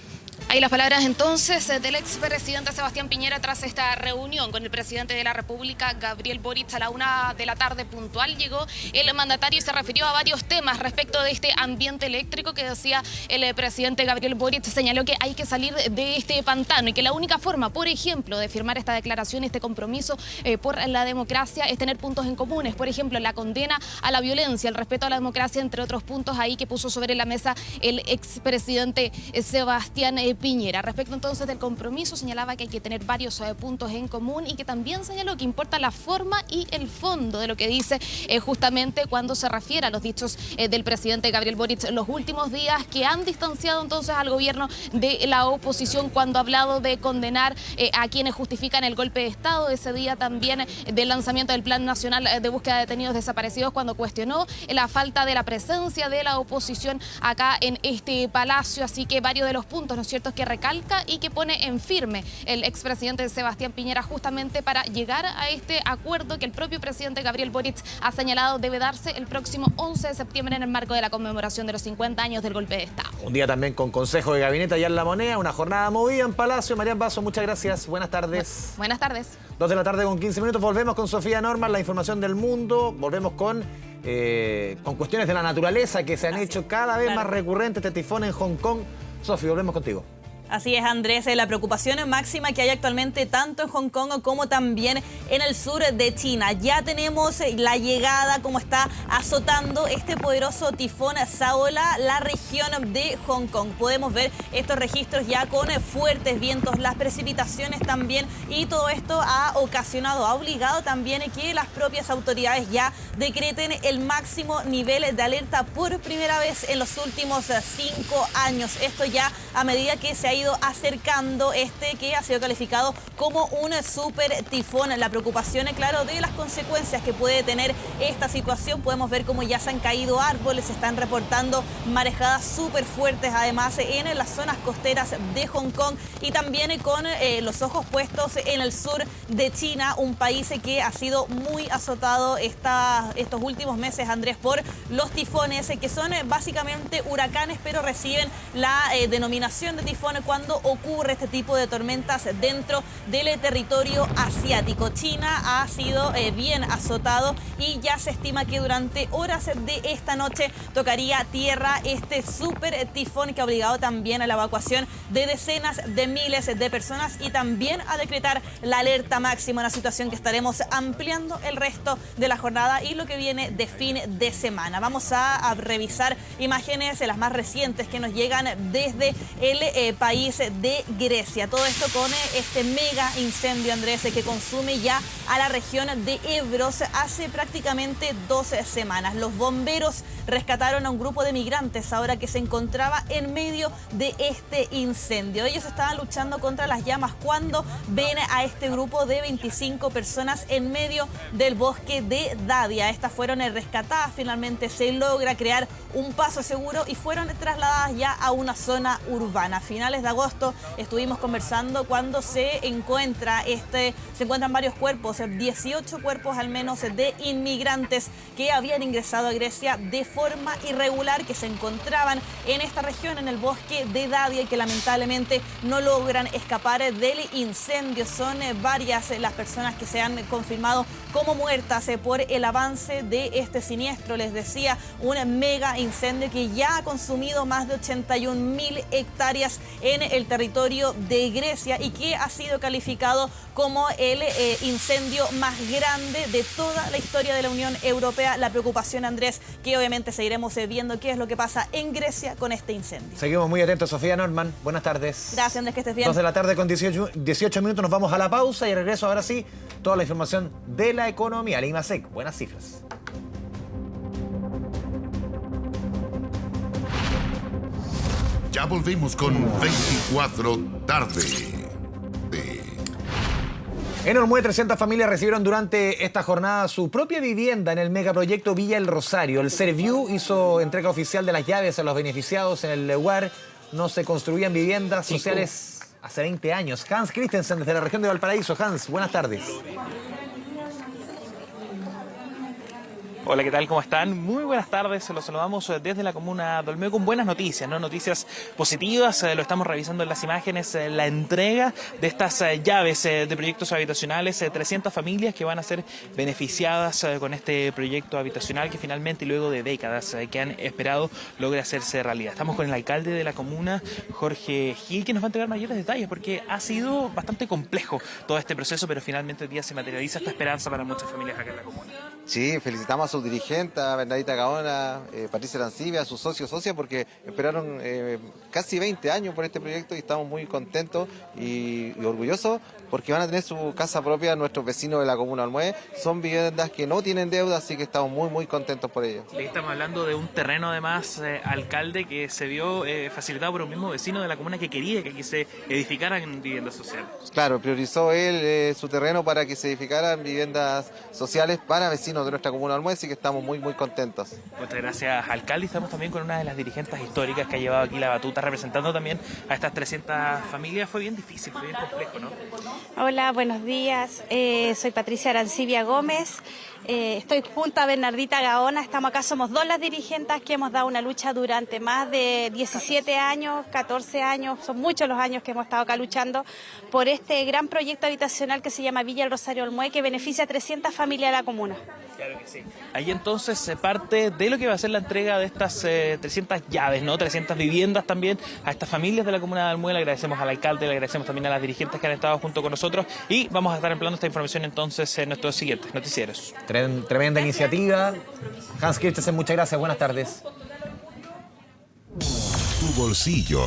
Ahí las palabras entonces del expresidente Sebastián Piñera tras esta reunión con el presidente de la República, Gabriel Boric, a la 1 de la tarde puntual. Llegó el mandatario y se refirió a varios temas respecto de este ambiente eléctrico que decía el presidente Gabriel Boric. Señaló que hay que salir de este pantano y que la única forma, por ejemplo, de firmar esta declaración, este compromiso por la democracia es tener puntos en comunes. Por ejemplo, la condena a la violencia, el respeto a la democracia, entre otros puntos ahí que puso sobre la mesa el expresidente Sebastián Piñera. Respecto entonces del compromiso, señalaba que hay que tener varios puntos en común y que también señaló que importa la forma y el fondo de lo que dice justamente cuando se refiere a los dichos del presidente Gabriel Boric los últimos días, que han distanciado entonces al gobierno de la oposición cuando ha hablado de condenar a quienes justifican el golpe de Estado. Ese día también del lanzamiento del Plan Nacional de Búsqueda de Detenidos Desaparecidos, cuando cuestionó la falta de la presencia de la oposición acá en este palacio. Así que varios de los puntos, ¿no es cierto?, que recalca y que pone en firme el expresidente Sebastián Piñera justamente para llegar a este acuerdo que el propio presidente Gabriel Boric ha señalado debe darse el próximo 11 de septiembre en el marco de la conmemoración de los 50 años del golpe de Estado. Un día también con consejo de gabinete allá en La Moneda, una jornada movida en Palacio. Marian Basso, muchas gracias. Buenas tardes. Buenas tardes. 2 de la tarde con 15 minutos. Volvemos con Sofía Norman, la información del mundo. Volvemos con cuestiones de la naturaleza que se han hecho cada vez más recurrentes. Este tifón en Hong Kong. Sofía, volvemos contigo. Así es, Andrés, la preocupación máxima que hay actualmente tanto en Hong Kong como también en el sur de China. Ya tenemos la llegada, como está azotando este poderoso tifón Saola la región de Hong Kong. Podemos ver estos registros ya con fuertes vientos, las precipitaciones también, y todo esto ha obligado también que las propias autoridades ya decreten el máximo nivel de alerta por primera vez en los últimos 5 años. Esto ya a medida que se ha ido acercando que ha sido calificado como un super tifón. La preocupación, claro, de las consecuencias que puede tener esta situación. Podemos ver cómo ya se han caído árboles, se están reportando marejadas súper fuertes, además en las zonas costeras de Hong Kong y también con los ojos puestos en el sur de China, un país que ha sido muy azotado estos últimos meses, Andrés, por los tifones, que son básicamente huracanes, pero reciben la denominación de tifón cuando ocurre este tipo de tormentas dentro del territorio asiático. China ha sido bien azotado y ya se estima que durante horas de esta noche tocaría tierra este super tifón que ha obligado también a la evacuación de decenas de miles de personas y también a decretar la alerta máxima, una situación que estaremos ampliando el resto de la jornada y lo que viene de fin de semana. Vamos a revisar imágenes, las más recientes que nos llegan desde el país de Grecia. Todo esto con este mega incendio, Andrés, que consume ya a la región de Evros hace prácticamente 2 semanas. Los bomberos rescataron a un grupo de migrantes ahora que se encontraba en medio de este incendio. Ellos estaban luchando contra las llamas cuando ven a este grupo de 25 personas en medio del bosque de Dadia. Estas fueron rescatadas, finalmente se logra crear un paso seguro y fueron trasladadas ya a una zona urbana. A finales de agosto estuvimos conversando cuando se encuentran varios cuerpos, 18 cuerpos al menos de inmigrantes que habían ingresado a Grecia de forma irregular, que se encontraban en esta región, en el bosque de Dadia, y que lamentablemente no logran escapar del incendio. Son varias las personas que se han confirmado como muertas por el avance de este siniestro. Les decía, un mega incendio que ya ha consumido más de 81.000 hectáreas en el territorio de Grecia y que ha sido calificado como el incendio más grande de toda la historia de la Unión Europea. La preocupación, Andrés, que obviamente seguiremos viendo qué es lo que pasa en Grecia con este incendio. Seguimos muy atentos, Sofía Norman. Buenas tardes. Gracias, Andrés, que estés bien. 2 de la tarde con 18 minutos. Nos vamos a la pausa y regreso ahora sí toda la información de la economía. La IMASEC, buenas cifras. Ya volvimos con 24 tarde. En Olmué, 300 familias recibieron durante esta jornada su propia vivienda en el megaproyecto Villa El Rosario. El Serviu hizo entrega oficial de las llaves a los beneficiados. En el lugar no se construían viviendas sociales hace 20 años. Hans Christensen, desde la región de Valparaíso. Hans, buenas tardes. Hola, ¿qué tal? ¿Cómo están? Muy buenas tardes, los saludamos desde la comuna de Olmedo con buenas noticias, ¿no? Noticias positivas, lo estamos revisando en las imágenes, la entrega de estas llaves de proyectos habitacionales, 300 familias que van a ser beneficiadas con este proyecto habitacional que finalmente, luego de décadas que han esperado, logra hacerse realidad. Estamos con el alcalde de la comuna, Jorge Gil, que nos va a entregar mayores detalles porque ha sido bastante complejo todo este proceso, pero finalmente hoy día se materializa esta esperanza para muchas familias acá en la comuna. Sí, felicitamos a sus dirigentes, a Bernardita Gaona, Patricia Arancibia, a sus socios, socias, porque esperaron casi 20 años por este proyecto y estamos muy contentos y orgullosos porque van a tener su casa propia nuestros vecinos de la comuna de Olmué. Son viviendas que no tienen deuda, así que estamos muy contentos por ello. Le estamos hablando de un terreno además, alcalde, que se vio facilitado por un mismo vecino de la comuna que quería que aquí se edificaran viviendas sociales. Claro, priorizó él su terreno para que se edificaran viviendas sociales para vecinos de nuestra comuna de Olmué, así que estamos muy contentos. Muchas gracias, alcalde. Estamos también con una de las dirigentes históricas que ha llevado aquí la batuta, representando también a estas 300 familias. Fue bien difícil, fue bien complejo, ¿no? Hola, buenos días. Soy Patricia Arancibia Gómez. Estoy junto a Bernardita Gaona. Estamos acá, somos dos las dirigentes que hemos dado una lucha durante más de 17 años, 14 años, son muchos los años que hemos estado acá luchando por este gran proyecto habitacional que se llama Villa El Rosario Olmué, que beneficia a 300 familias de la comuna. Claro que sí. Ahí entonces se parte de lo que va a ser la entrega de estas 300 llaves, ¿no? 300 viviendas también a estas familias de la comuna de Olmué. Le agradecemos al alcalde, le agradecemos también a las dirigentes que han estado junto con nosotros y vamos a estar empleando esta información entonces en nuestros siguientes noticieros. Tremenda iniciativa. Hans Christensen, muchas gracias. Buenas tardes. Tu bolsillo.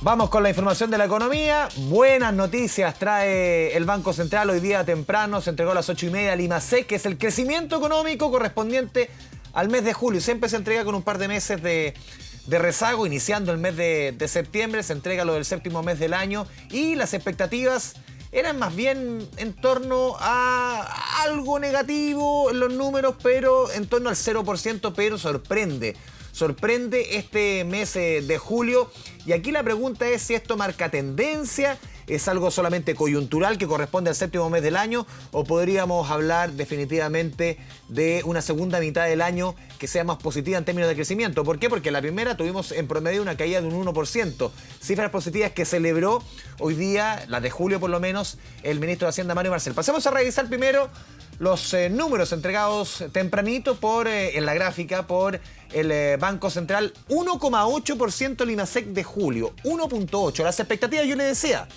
Vamos con la información de la economía. Buenas noticias trae el Banco Central. Hoy día temprano se entregó a las 8:30 al IMASEC, que es el crecimiento económico correspondiente al mes de julio. Siempre se entrega con un par de meses de rezago, iniciando el mes de septiembre. Se entrega lo del séptimo mes del año y las expectativas eran más bien en torno a algo negativo en los números, pero en torno al 0%, pero sorprende este mes de julio. Y aquí la pregunta es si esto marca tendencia, es algo solamente coyuntural que corresponde al séptimo mes del año, o podríamos hablar definitivamente de una segunda mitad del año que sea más positiva en términos de crecimiento. ¿Por qué? Porque la primera tuvimos en promedio una caída de un 1%. Cifras positivas que celebró hoy día, las de julio por lo menos, el ministro de Hacienda, Mario Marcel. Pasemos a revisar primero los números entregados tempranito en la gráfica por el Banco Central. 1,8% el IMASEC de julio, 1,8%. Las expectativas, yo le decía,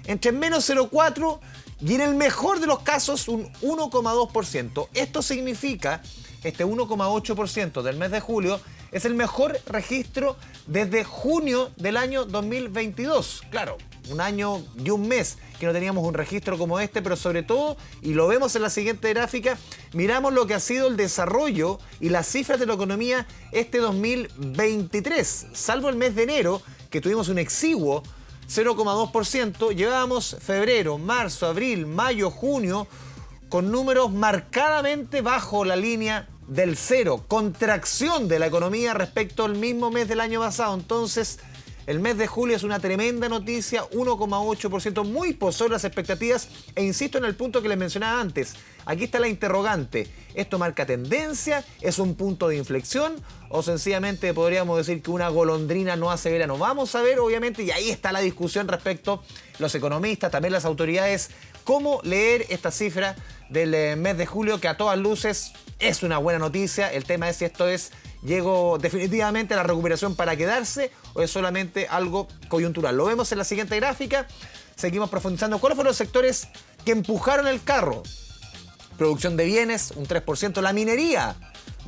entre menos 0,4% y en el mejor de los casos un 1,2%. Esto significa, este 1,8% del mes de julio es el mejor registro desde junio del año 2022. Claro, un año y un mes que no teníamos un registro como este, pero sobre todo, y lo vemos en la siguiente gráfica, miramos lo que ha sido el desarrollo y las cifras de la economía este 2023. Salvo el mes de enero, que tuvimos un exiguo 0,2%, llevábamos febrero, marzo, abril, mayo, junio con números marcadamente bajo la línea del cero, contracción de la economía respecto al mismo mes del año pasado. Entonces, el mes de julio es una tremenda noticia, 1,8%, muy por sobre las expectativas, e insisto en el punto que les mencionaba antes. Aquí está la interrogante. ¿Esto marca tendencia? ¿Es un punto de inflexión? ¿O sencillamente podríamos decir que una golondrina no hace verano? Vamos a ver, obviamente, y ahí está la discusión respecto a los economistas, también las autoridades, cómo leer esta cifra del mes de julio, que a todas luces es una buena noticia. El tema es si esto llegó definitivamente a la recuperación para quedarse o es solamente algo coyuntural. Lo vemos en la siguiente gráfica. Seguimos profundizando. ¿Cuáles fueron los sectores que empujaron el carro? Producción de bienes, un 3%. La minería,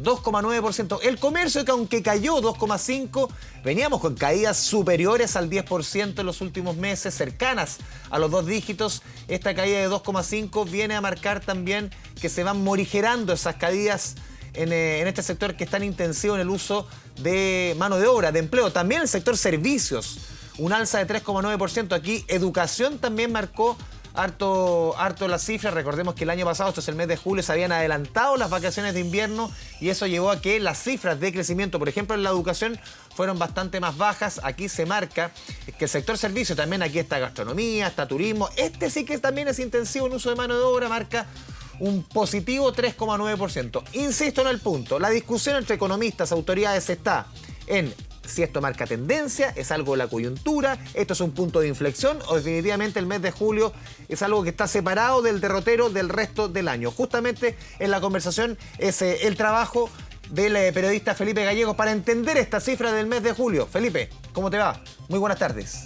2,9%. El comercio, que aunque cayó 2,5%, veníamos con caídas superiores al 10% en los últimos meses, cercanas a los 2 dígitos. Esta caída de 2,5% viene a marcar también que se van morigerando esas caídas en este sector que es tan intensivo en el uso de mano de obra, de empleo. También el sector servicios, un alza de 3,9%. Aquí educación también marcó harto la cifra. Recordemos que el año pasado, esto es el mes de julio, se habían adelantado las vacaciones de invierno y eso llevó a que las cifras de crecimiento, por ejemplo en la educación, fueron bastante más bajas. Aquí se marca que el sector servicio, también aquí está gastronomía, está turismo, este sí que también es intensivo en uso de mano de obra, marca un positivo 3,9%. Insisto en el punto, la discusión entre economistas, autoridades está en si esto marca tendencia, es algo de la coyuntura, esto es un punto de inflexión o definitivamente el mes de julio es algo que está separado del derrotero del resto del año. Justamente en la conversación es el trabajo del periodista Felipe Gallegos para entender esta cifra del mes de julio. Felipe, ¿cómo te va? Muy buenas tardes.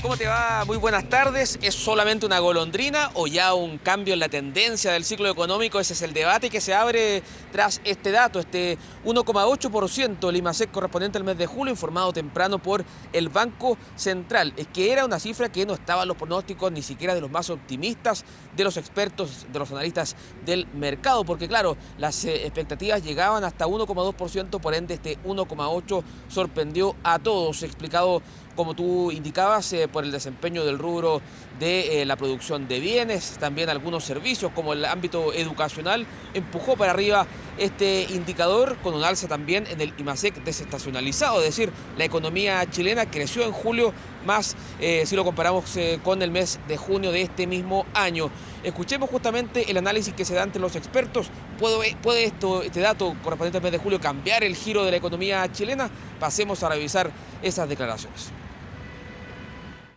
¿Cómo te va? Muy buenas tardes. ¿Es solamente una golondrina o ya un cambio en la tendencia del ciclo económico? Ese es el debate que se abre tras este dato, este 1,8% el IMASEC correspondiente al mes de julio, informado temprano por el Banco Central. Es que era una cifra que no estaba en los pronósticos ni siquiera de los más optimistas, de los expertos, de los analistas del mercado, porque claro, las expectativas llegaban hasta 1,2%, por ende este 1,8% sorprendió a todos, explicado como tú indicabas, por el desempeño del rubro de la producción de bienes, también algunos servicios como el ámbito educacional, empujó para arriba este indicador con un alza también en el IMASEC desestacionalizado, es decir, la economía chilena creció en julio más si lo comparamos con el mes de junio de este mismo año. Escuchemos justamente el análisis que se da ante los expertos. ¿Puede este dato correspondiente al mes de julio cambiar el giro de la economía chilena? Pasemos a revisar esas declaraciones.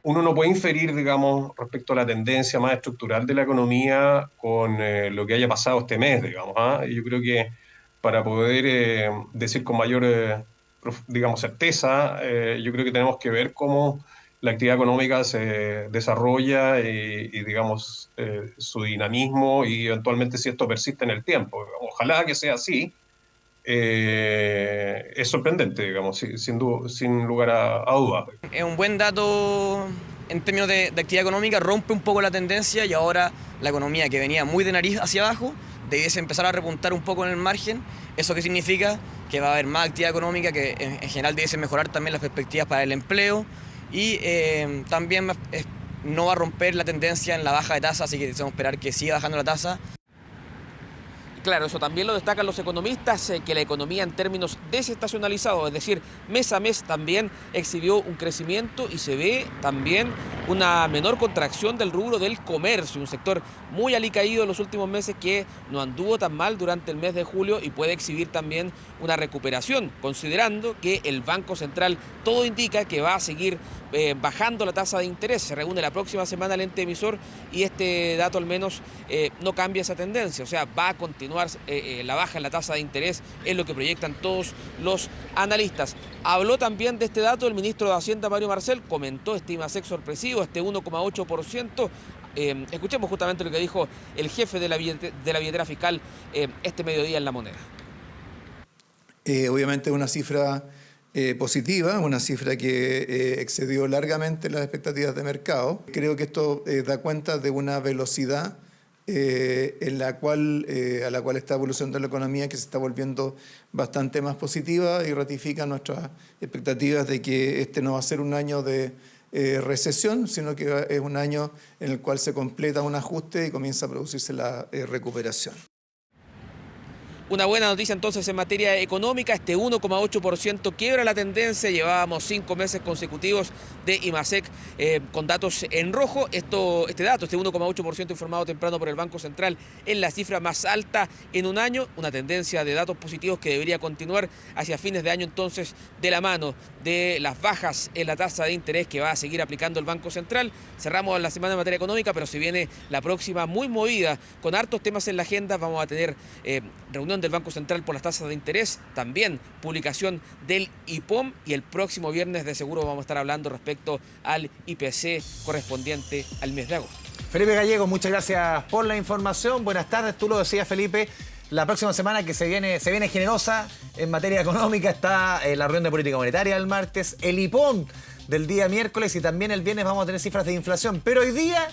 Uno no puede inferir, digamos, respecto a la tendencia más estructural de la economía con lo que haya pasado este mes, digamos. Yo creo que para poder decir con mayor, digamos, certeza, yo creo que tenemos que ver cómo la actividad económica se desarrolla y digamos, su dinamismo y eventualmente si esto persiste en el tiempo. Ojalá que sea así. Es sorprendente, digamos, sin lugar a dudas. Es un buen dato en términos de actividad económica, rompe un poco la tendencia y ahora la economía que venía muy de nariz hacia abajo debiese empezar a repuntar un poco en el margen. ¿Eso qué significa? Que va a haber más actividad económica, que en general debiese mejorar también las perspectivas para el empleo y también no va a romper la tendencia en la baja de tasa, así que debemos esperar que siga bajando la tasa. Claro, eso también lo destacan los economistas, que la economía en términos desestacionalizados, es decir, mes a mes también exhibió un crecimiento y se ve también una menor contracción del rubro del comercio, un sector muy alicaído en los últimos meses que no anduvo tan mal durante el mes de julio y puede exhibir también una recuperación, considerando que el Banco Central todo indica que va a seguir bajando la tasa de interés. Se reúne la próxima semana el ente emisor y este dato al menos no cambia esa tendencia, o sea, va a continuar la baja en la tasa de interés, es lo que proyectan todos los analistas. Habló también de este dato el ministro de Hacienda, Mario Marcel, comentó este IMASEC sorpresivo, este 1,8%. Escuchemos justamente lo que dijo el jefe de la billetera fiscal este mediodía en La Moneda. Obviamente una cifra positiva, una cifra que excedió largamente las expectativas de mercado. Creo que esto da cuenta de una velocidad a la cual está evolucionando la economía, que se está volviendo bastante más positiva y ratifica nuestras expectativas de que este no va a ser un año de recesión, sino que es un año en el cual se completa un ajuste y comienza a producirse la recuperación. Una buena noticia entonces en materia económica, este 1,8% quiebra la tendencia, llevábamos 5 meses consecutivos de IMASEC con datos en rojo. Este dato, este 1,8% informado temprano por el Banco Central, es la cifra más alta en un año, una tendencia de datos positivos que debería continuar hacia fines de año entonces de la mano de las bajas en la tasa de interés que va a seguir aplicando el Banco Central. Cerramos la semana en materia económica, pero si viene la próxima muy movida, con hartos temas en la agenda, vamos a tener reunión del Banco Central por las tasas de interés, también publicación del IPOM y el próximo viernes de seguro vamos a estar hablando respecto al IPC correspondiente al mes de agosto. Felipe Gallegos, muchas gracias por la información. Buenas tardes, tú lo decías, Felipe. La próxima semana que se viene generosa en materia económica, está la reunión de política monetaria el martes, el IPOM del día miércoles y también el viernes vamos a tener cifras de inflación. Pero hoy día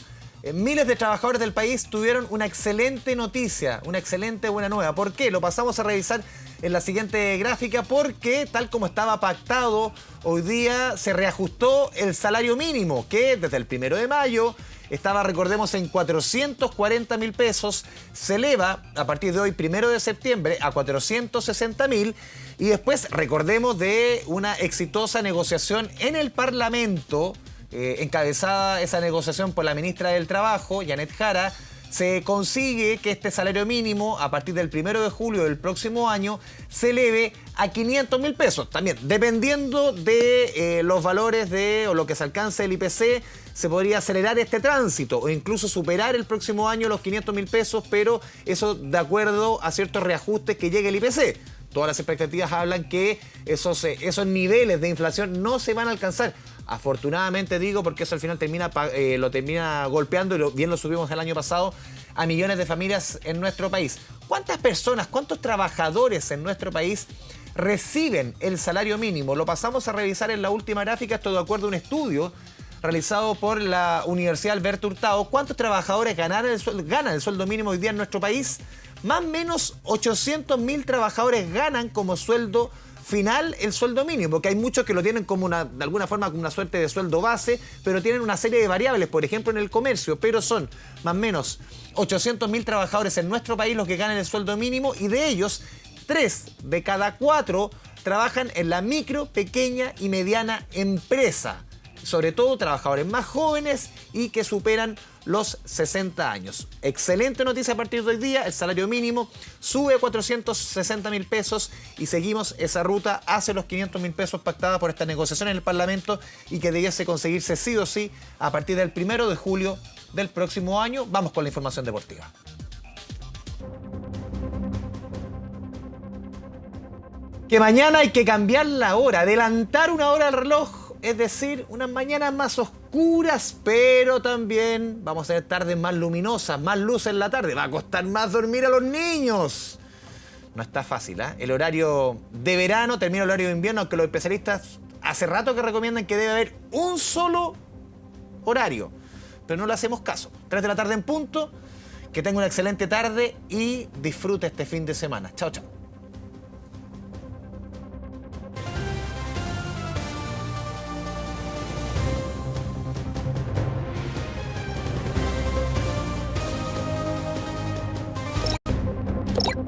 miles de trabajadores del país tuvieron una excelente noticia, una excelente buena nueva. ¿Por qué? Lo pasamos a revisar en la siguiente gráfica porque, tal como estaba pactado, hoy día se reajustó el salario mínimo, que desde el 1 de mayo estaba, recordemos, en 440.000 pesos, se eleva a partir de hoy, 1 de septiembre, a 460.000, y después, recordemos, de una exitosa negociación en el Parlamento, encabezada esa negociación por la ministra del Trabajo, Janet Jara, se consigue que este salario mínimo, a partir del 1 de julio del próximo año, se eleve a 500.000 pesos. También, dependiendo de los valores o lo que se alcance el IPC, se podría acelerar este tránsito o incluso superar el próximo año los 500.000 pesos, pero eso de acuerdo a ciertos reajustes que llegue el IPC. Todas las expectativas hablan que esos niveles de inflación no se van a alcanzar. Afortunadamente digo, porque eso al final lo termina golpeando, y bien lo subimos el año pasado, a millones de familias en nuestro país. ¿Cuántas personas, cuántos trabajadores en nuestro país reciben el salario mínimo? Lo pasamos a revisar en la última gráfica, esto de acuerdo a un estudio realizado por la Universidad Alberto Hurtado. ¿Cuántos trabajadores ganan el sueldo mínimo hoy día en nuestro país? Más o menos 800.000 trabajadores ganan como sueldo final el sueldo mínimo, porque hay muchos que lo tienen como de alguna forma como una suerte de sueldo base, pero tienen una serie de variables, por ejemplo en el comercio, pero son más o menos 800.000 trabajadores en nuestro país los que ganan el sueldo mínimo, y de ellos 3 de cada 4 trabajan en la micro, pequeña y mediana empresa. Sobre todo trabajadores más jóvenes y que superan los 60 años. Excelente noticia a partir de hoy día, el salario mínimo sube a 460.000 pesos y seguimos esa ruta hacia los 500.000 pesos pactada por esta negociación en el Parlamento y que debiese conseguirse sí o sí a partir del 1 de julio del próximo año. Vamos con la información deportiva. Que mañana hay que cambiar la hora, adelantar una hora al reloj. Es decir, unas mañanas más oscuras, pero también vamos a tener tardes más luminosas, más luz en la tarde. Va a costar más dormir a los niños. No está fácil, ¿eh? El horario de verano termina el horario de invierno, aunque los especialistas hace rato que recomiendan que debe haber un solo horario. Pero no le hacemos caso. 3 de la tarde en punto. Que tenga una excelente tarde y disfrute este fin de semana. Chao, chao.